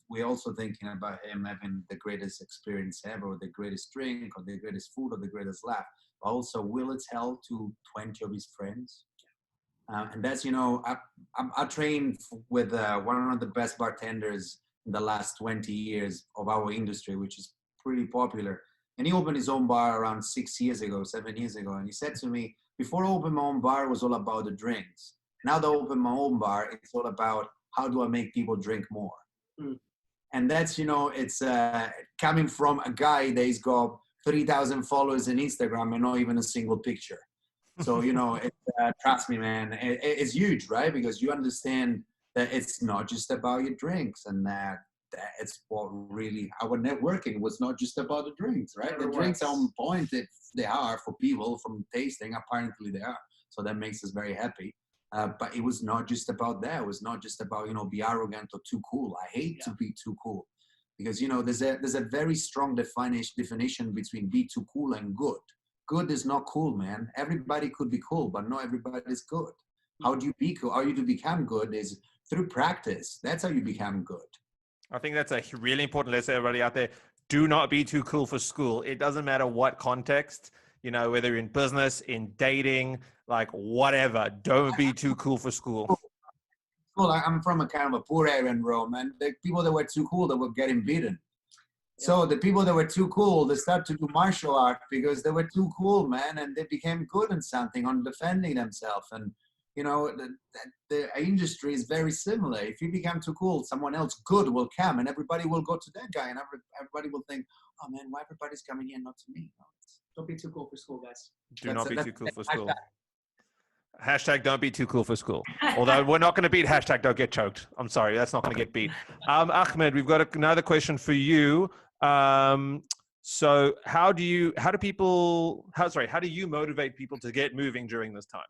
Speaker 5: we're also thinking about him having the greatest experience ever, or the greatest drink, or the greatest food, or the greatest laugh. But also, will it tell to 20 of his friends? And that's, you know, I trained with one of the best bartenders in the last 20 years of our industry, which is pretty popular. And he opened his own bar around 7 years ago. And he said to me, before I opened my own bar, it was all about the drinks. Now that I open my own bar, it's all about how do I make people drink more? Mm. And that's, you know, it's coming from a guy that's got 3,000 followers on Instagram and not even a single picture. So, you know, trust me, man, it's huge, right? Because you understand that it's not just about your drinks, and that it's what really, our networking was not just about the drinks, right? The drinks are on point if they are for people from tasting, apparently they are. So that makes us very happy. But it was not just about that. It was not just about, you know, be arrogant or too cool. I hate to be too cool, because, you know, there's a very strong definition between be too cool and good. Good is not cool, man. Everybody could be cool, but not everybody is good. How do you be cool? How you to become good is through practice. That's how you become good.
Speaker 1: I think that's a really important lesson, everybody out there. Do not be too cool for school. It doesn't matter what context, you know, whether you're in business, in dating, like whatever. Don't be too cool for school.
Speaker 5: Well, I'm from a kind of a poor area in Rome, and the people that were too cool, they were getting beaten. Yeah. So the people that were too cool, they started to do martial art because they were too cool, man, and they became good in something, on defending themselves. And, you know, the industry is very similar. If you become too cool, someone else good will come, and everybody will go to that guy, and everybody will think, oh man, why everybody's coming here, not to me? No,
Speaker 4: don't be too cool for school, guys.
Speaker 1: Do not be too cool for school. Hashtag don't be too cool for school. Although we're not going to beat hashtag don't get choked. I'm sorry, that's not going to get beat. Ahmed, we've got another question for you. So how do you motivate people to get moving during this time?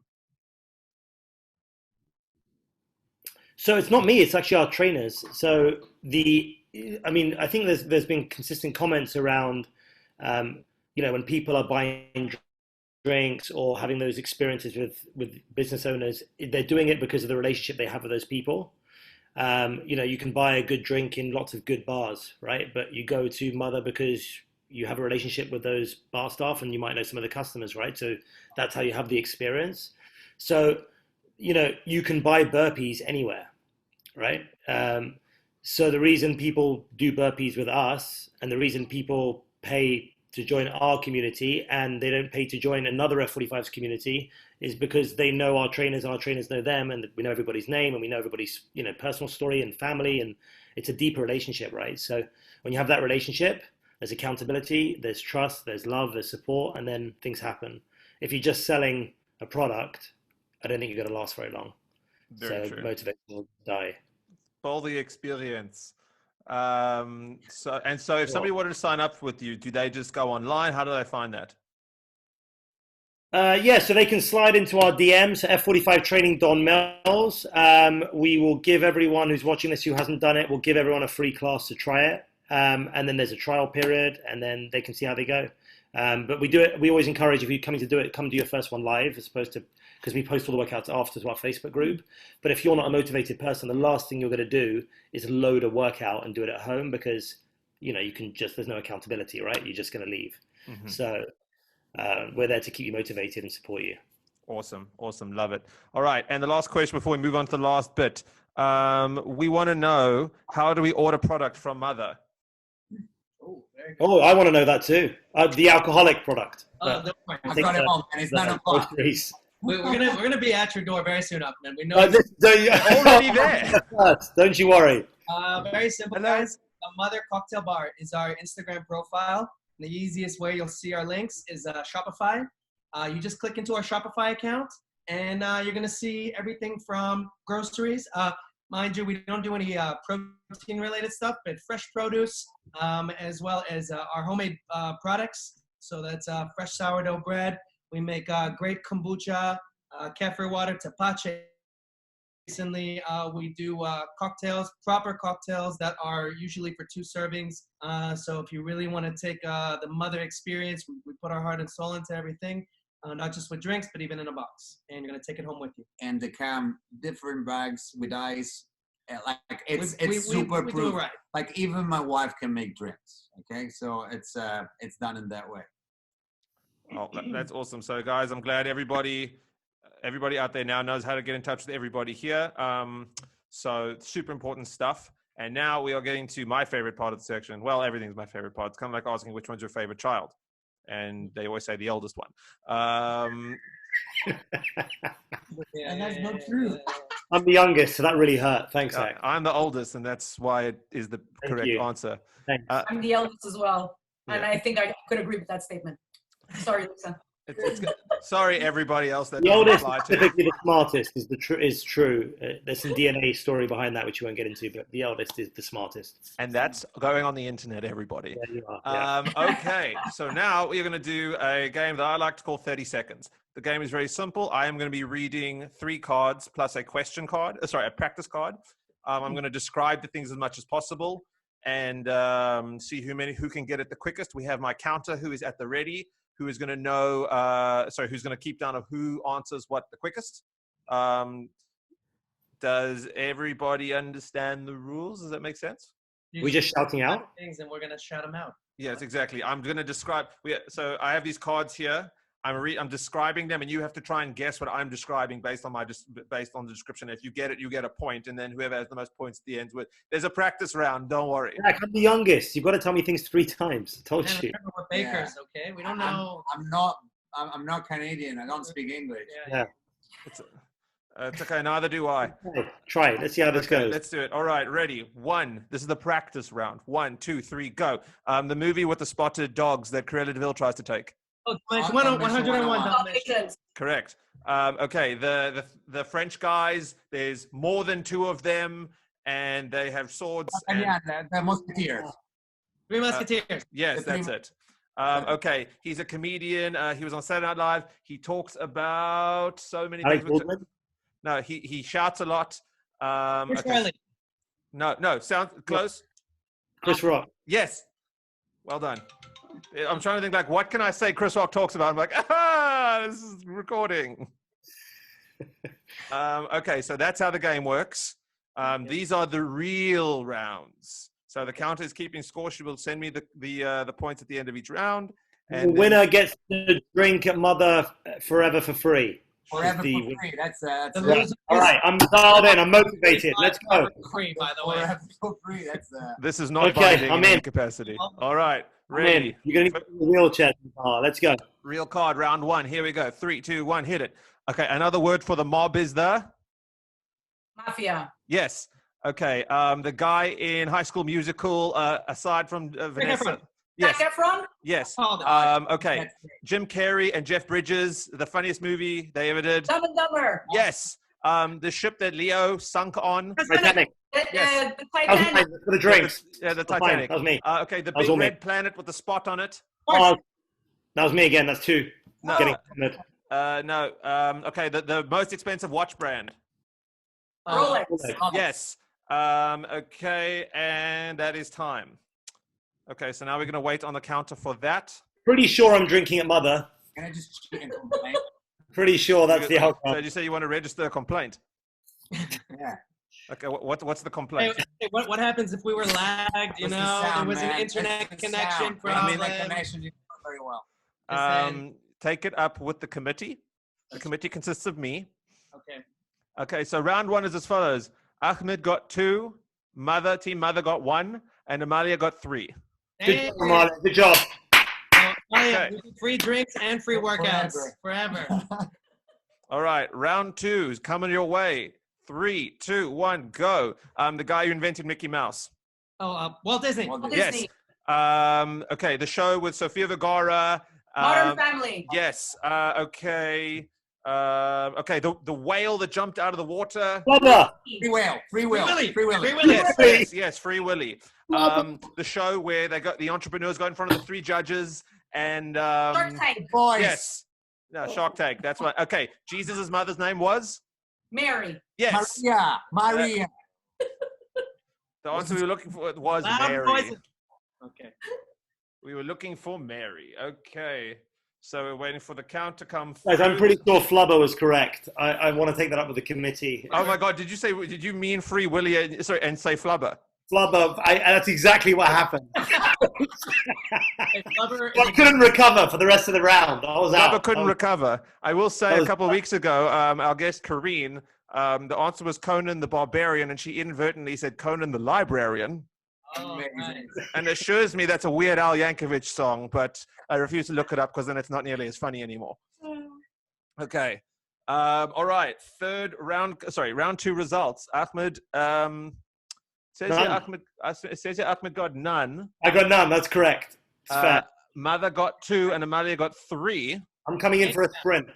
Speaker 2: So it's not me, it's actually our trainers. So I think there's been consistent comments around, you know, when people are buying drinks or having those experiences with business owners, they're doing it because of the relationship they have with those people. You know, you can buy a good drink in lots of good bars, right? But you go to Mother because you have a relationship with those bar staff and you might know some of the customers, right? So that's how you have the experience. So, you know, you can buy burpees anywhere, right? So the reason people do burpees with us, and the reason people pay to join our community and they don't pay to join another F45's community, is because they know our trainers know them, and we know everybody's name and we know everybody's, you know, personal story and family, and it's a deeper relationship, right? So when you have that relationship, there's accountability, there's trust, there's love, there's support, and then things happen. If you're just selling a product, I don't think you're going to last very long. Very true. Motivation will die.
Speaker 1: All the experience. So if somebody wanted to sign up with you, do they just go online? How do they find that?
Speaker 2: Yeah, so they can slide into our DMs, F45 Training Don Mells. We will give everyone who's watching this who hasn't done it, we'll give everyone a free class to try it. and then there's a trial period, and then they can see how they go. But we do it. We always encourage, if you're coming to do it, come do your first one live, as opposed to, because we post all the workouts after to our Facebook group. But if you're not a motivated person, the last thing you're going to do is load a workout and do it at home, because you can just, there's no accountability, right? You're just going to leave.
Speaker 1: Mhm.
Speaker 2: So we're there to keep you motivated and support you.
Speaker 1: Awesome. Love it. All right. And the last question before we move on to the last bit. We want to know, how do we order product from Mother?
Speaker 4: Oh, very good.
Speaker 2: Oh, I want to know that too. The alcoholic product.
Speaker 4: Don't worry.
Speaker 5: I've got it all, and it's 9 o'clock.
Speaker 4: We're gonna be at your door very soon, Ahmed. We know.
Speaker 1: Already there.
Speaker 2: Don't you worry.
Speaker 4: Very simple, guys. A Mother Cocktail Bar is our Instagram profile. The easiest way you'll see our links is Shopify. You just click into our Shopify account, and you're gonna see everything from groceries. Mind you, we don't do any protein-related stuff, but fresh produce, as well as our homemade products. So that's fresh sourdough bread. We make great kombucha, kefir water, tepache. Recently, we do cocktails, proper cocktails that are usually for 2 servings. So if you really want to take the Mother experience, we put our heart and soul into everything. Not just with drinks, but even in a box, and you're gonna take it home with you.
Speaker 5: And they come different bags with ice. Like it's
Speaker 4: we
Speaker 5: super
Speaker 4: do it
Speaker 5: proof.
Speaker 4: right.
Speaker 5: Like even my wife can make drinks. Okay, so it's done in that way.
Speaker 1: Oh, that's awesome. So guys, I'm glad everybody out there now knows how to get in touch with everybody here. So super important stuff. And now we are getting to my favorite part of the section. Well, everything's my favorite part. It's kind of like asking which one's your favorite child. And they always say the eldest one.
Speaker 5: And that's not true.
Speaker 2: I'm the youngest, so that really hurt. Thanks, Zach.
Speaker 1: I'm the oldest, and that's why it is the correct answer.
Speaker 2: Thanks.
Speaker 3: I'm the eldest as well, and
Speaker 1: Yeah.
Speaker 3: I think I could agree with that statement. Sorry, Lisa.
Speaker 1: Sorry, everybody else that
Speaker 2: The
Speaker 1: doesn't
Speaker 2: oldest,
Speaker 1: apply to.
Speaker 2: typically the smartest, is true. There's some DNA story behind that which you won't get into, but the eldest is the smartest.
Speaker 1: And that's going on the internet, everybody.
Speaker 2: There you are.
Speaker 1: Okay, so now we're going to do a game that I like to call 30 seconds. The game is very simple. I am going to be reading 3 cards plus a question card. A practice card. I'm going to describe the things as much as possible and see who can get it the quickest. We have my counter who is at the ready, who is going to know, who's going to keep down of who answers what the quickest. Does everybody understand the rules? Does that make sense?
Speaker 2: We're just shouting out?
Speaker 4: Things, and we're gonna shout them out.
Speaker 1: Yes, exactly. I'm going to describe. So I have these cards here. I'm describing them, and you have to try and guess what I'm describing based on the description. If you get it, you get a point, and then whoever has the most points at the end. There's a practice round. Don't worry.
Speaker 2: Jack, I'm the youngest. You've got to tell me things 3 times. I told you.
Speaker 4: Remember, we're bakers, okay? We don't know.
Speaker 5: I'm not Canadian. I don't speak English.
Speaker 2: Yeah.
Speaker 1: It's okay. Neither do I.
Speaker 2: Okay, try it. Let's see how this goes.
Speaker 1: Let's do it. All right. Ready. 1. This is the practice round. 1, 2, 3, go. The movie with the spotted dogs that Cruella de Vil tries to take.
Speaker 4: Oh, 101 Dalmatians.
Speaker 1: Correct. Okay. The French guys. There's more than 2 of them, and they have swords.
Speaker 5: Yeah, the Musketeers.
Speaker 4: 3 Musketeers.
Speaker 1: Yes, that's it. Okay, he's a comedian. He was on Saturday Night Live. He talks about so many
Speaker 2: Alex
Speaker 1: things.
Speaker 2: Baldwin?
Speaker 1: No, he shouts a lot.
Speaker 4: Chris Riley.
Speaker 1: No, sound close.
Speaker 2: Chris Rock.
Speaker 1: Yes. Well done. I'm trying to think, like, what can I say Chris Rock talks about? I'm like, this is recording. Okay, so that's how the game works. These are the real rounds. So the counter is keeping score. She will send me the points at the end of each round. And
Speaker 2: the winner gets to drink at Mother forever for free.
Speaker 5: Forever for free. That's
Speaker 2: all right, I'm dialed in. I'm motivated. Let's go.
Speaker 4: Free, by the way.
Speaker 5: Forever for free. That's
Speaker 1: This is not
Speaker 2: Okay,
Speaker 1: binding
Speaker 2: I'm
Speaker 1: in any
Speaker 2: in.
Speaker 1: capacity. All right,
Speaker 2: I'm
Speaker 1: ready.
Speaker 2: in. You're going to get the wheelchair. Let's go.
Speaker 1: Real card, round 1. Here we go. 3, 2, 1, hit it. Okay, another word for the mob is the?
Speaker 3: Mafia.
Speaker 1: Yes. Okay, the guy in High School Musical, aside from Vanessa. Yes.
Speaker 3: Zac Efron?
Speaker 1: Yes.
Speaker 4: Oh,
Speaker 1: okay, Jim Carrey and Jeff Bridges, the funniest movie they ever did.
Speaker 3: Dumb and Dumber.
Speaker 1: Yes. The ship that Leo sunk on.
Speaker 2: Titanic.
Speaker 1: Yes.
Speaker 3: The
Speaker 2: That was
Speaker 3: Titanic.
Speaker 2: mine. For the drinks.
Speaker 1: Yeah, the
Speaker 2: That was mine.
Speaker 1: Titanic.
Speaker 2: That was me.
Speaker 1: Okay, the
Speaker 2: That was
Speaker 1: big
Speaker 2: all me.
Speaker 1: red planet with the spot on it.
Speaker 2: Oh, that was me again. That's 2.
Speaker 1: No.
Speaker 2: Getting hammered.
Speaker 1: No. Okay, the most expensive watch brand.
Speaker 3: Rolex.
Speaker 1: Yes. Okay, and that is time. Okay, so now we're going to wait on the counter for that.
Speaker 2: Pretty sure I'm drinking at Mother.
Speaker 5: Can I just cheat and complain?
Speaker 2: Pretty sure that's the
Speaker 1: So
Speaker 2: outcome.
Speaker 1: did you say you want to register a complaint?
Speaker 5: Yeah.
Speaker 1: Okay, what's the complaint?
Speaker 4: Hey, what happens if we were lagged? You
Speaker 5: It's the
Speaker 4: know,
Speaker 5: sound,
Speaker 4: there was
Speaker 5: man.
Speaker 4: an internet
Speaker 5: It's the
Speaker 4: connection
Speaker 5: sound.
Speaker 4: problem.
Speaker 5: Internet connection didn't work very well.
Speaker 1: Take it up with the committee. The committee consists of me.
Speaker 4: Okay.
Speaker 1: Okay, so round one is as follows. Ahmed got 2, Team Mother got 1, and Amalia got 3.
Speaker 4: Hey,
Speaker 2: Good, Amalia. Good job.
Speaker 4: yeah,
Speaker 1: Okay.
Speaker 4: free drinks and free workouts
Speaker 5: Forever.
Speaker 4: forever.
Speaker 1: All right, round 2 is coming your way. 3, 2, 1, go. The guy who invented Mickey Mouse.
Speaker 4: Oh, Walt Disney.
Speaker 5: Walt
Speaker 3: Disney.
Speaker 1: Yes. Okay, the show with Sofia Vergara.
Speaker 3: Modern Family.
Speaker 1: Yes. Okay. Okay, the whale that jumped out of the water.
Speaker 2: Flubber.
Speaker 5: Free will. Free will.
Speaker 4: Willy.
Speaker 5: Free will.
Speaker 4: Free Willy.
Speaker 1: Yes, Free Willy. The show where the entrepreneurs go in front of the 3 judges and
Speaker 3: Shark Tank.
Speaker 5: Boys.
Speaker 1: yes. No, Shark Tank. That's right. Okay, Jesus' mother's name was?
Speaker 3: Mary.
Speaker 1: Yes.
Speaker 5: Maria.
Speaker 1: The answer we were looking for was
Speaker 4: Loud
Speaker 1: Mary.
Speaker 4: voices. Okay.
Speaker 1: We were looking for Mary. Okay. So we're waiting for the count to come
Speaker 2: Guys, I'm
Speaker 1: through.
Speaker 2: pretty sure Flubber was correct. I want to take that up with the committee.
Speaker 1: Oh my God! Did you mean Free Willy? And say Flubber?
Speaker 2: Flubber, that's exactly what happened.
Speaker 4: Hey, Flubber
Speaker 2: I couldn't recover for the rest of the round. I was
Speaker 1: Flubber
Speaker 2: out.
Speaker 1: couldn't recover. I will say
Speaker 2: that
Speaker 1: a
Speaker 2: was
Speaker 1: couple of weeks ago, our guest Kareen, the answer was Conan the Barbarian, and she inadvertently said Conan the Librarian.
Speaker 4: Oh, nice.
Speaker 1: And assures me that's a Weird Al Yankovic song, but I refuse to look it up because then it's not nearly as funny anymore. Okay. All right. Round 2 results. Ahmed says here Ahmed got none.
Speaker 2: I got none. That's correct. It's fair.
Speaker 1: Mother got 2 and Amalia got 3.
Speaker 2: I'm coming in for a sprint.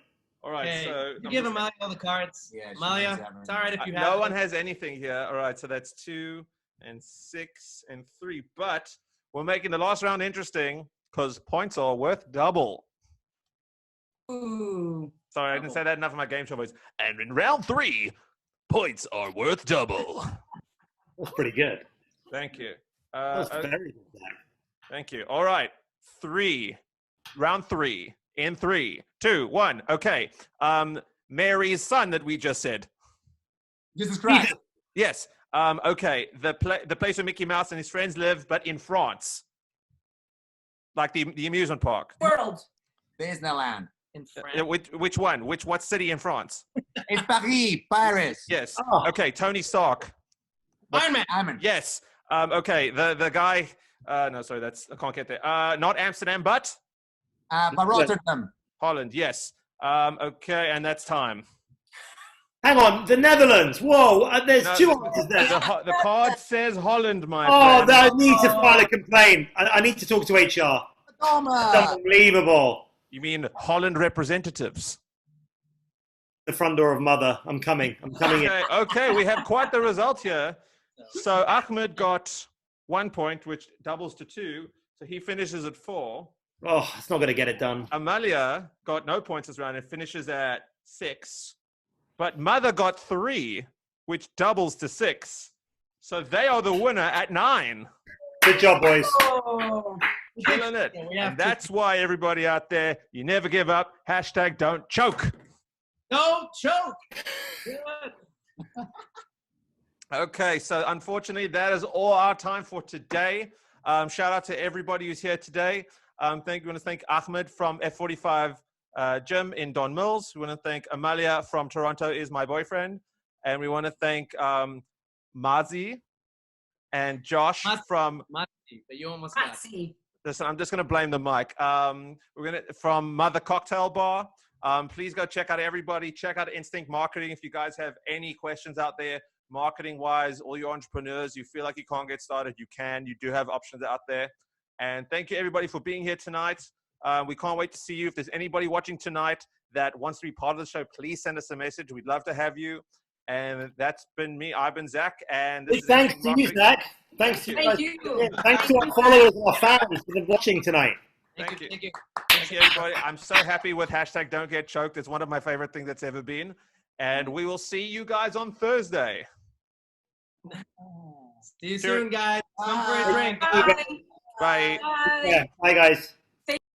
Speaker 1: All right.
Speaker 4: Okay.
Speaker 1: So
Speaker 4: You give Amalia all the cards.
Speaker 5: Yeah, she
Speaker 4: Amalia,
Speaker 5: does have her.
Speaker 4: it's all right if you have
Speaker 1: no
Speaker 4: them.
Speaker 1: one has anything here. All right. So that's 2 and 6 and 3. But we're making the last round interesting because points are worth double.
Speaker 3: Ooh.
Speaker 1: Sorry, I didn't say that enough in my game show voice. And in round 3, points are worth double.
Speaker 2: That's pretty good.
Speaker 1: Thank you.
Speaker 2: That was very good, Zach.
Speaker 1: Thank you. All right. Round 3 in 3, 2, 1. Okay. Mary's son that we just said.
Speaker 5: Jesus Christ.
Speaker 1: Yes. Okay. The place where Mickey Mouse and his friends live, but in France. Like the amusement park.
Speaker 3: World.
Speaker 5: Disneyland.
Speaker 4: In France.
Speaker 1: Which one? What city in France?
Speaker 5: It's Paris.
Speaker 1: Yes.
Speaker 2: Oh.
Speaker 1: Okay. Tony Stark.
Speaker 4: Iron Man.
Speaker 5: Amen.
Speaker 1: Yes. Okay. The guy. No, sorry. I can't get there. Not Amsterdam, but
Speaker 5: But Rotterdam.
Speaker 1: Holland. Yes. Okay. And that's time.
Speaker 2: Hang on, the Netherlands. Whoa, there's
Speaker 1: No,
Speaker 2: 2 answers there.
Speaker 1: The card says Holland, my
Speaker 2: Oh,
Speaker 1: friend.
Speaker 2: I need to file a complaint. I need to talk to HR. That's unbelievable.
Speaker 1: You mean Holland representatives?
Speaker 2: The front door of Mother. I'm coming in.
Speaker 1: Okay, we have quite the result here. So Ahmed got 1 point, which doubles to 2. So he finishes at 4.
Speaker 2: Oh, it's not going to get it done.
Speaker 1: Amalia got no points this round and finishes at 6. But Mother got 3, which doubles to 6. So they are the winner at 9.
Speaker 2: Good job, boys.
Speaker 3: Oh.
Speaker 1: Killing it.
Speaker 4: Yeah, we have
Speaker 1: And
Speaker 4: to-
Speaker 1: that's why everybody out there, you never give up. # don't choke.
Speaker 4: Don't choke. Good.
Speaker 1: Okay, so unfortunately, that is all our time for today. Shout out to everybody who's here today. We want to thank Ahmed from F45 Gym in Don Mills. We want to thank Amalia from Toronto, is my boyfriend. And we want to thank Mazzi and Josh from...
Speaker 4: Mazzi, but you almost got it.
Speaker 3: Patsy.
Speaker 1: Listen, I'm just going to blame the mic. From Mother Cocktail Bar. Please go check out everybody. Check out Instinct Marketing. If you guys have any questions out there, marketing-wise, all your entrepreneurs, you feel like you can't get started, you can. You do have options out there. And thank you, everybody, for being here tonight. We can't wait to see you. If there's anybody watching tonight that wants to be part of the show, please send us a message. We'd love to have you. And that's been me. I've been Zach. And this is
Speaker 2: Thanks
Speaker 1: Instinct
Speaker 2: to you,
Speaker 1: Marketing.
Speaker 2: Zach. Thanks to
Speaker 3: Thank
Speaker 2: you.
Speaker 3: you.
Speaker 2: Thanks to our followers and our fans for watching tonight.
Speaker 1: Thank you.
Speaker 4: Thank you.
Speaker 1: Thank you, everybody. I'm so happy with # don't get choked. It's one of my favorite things that's ever been. And we will see you guys on Thursday.
Speaker 4: See you soon, guys. Come for a drink.
Speaker 3: Bye.
Speaker 1: Bye.
Speaker 3: Bye.
Speaker 2: Yeah. Bye, guys.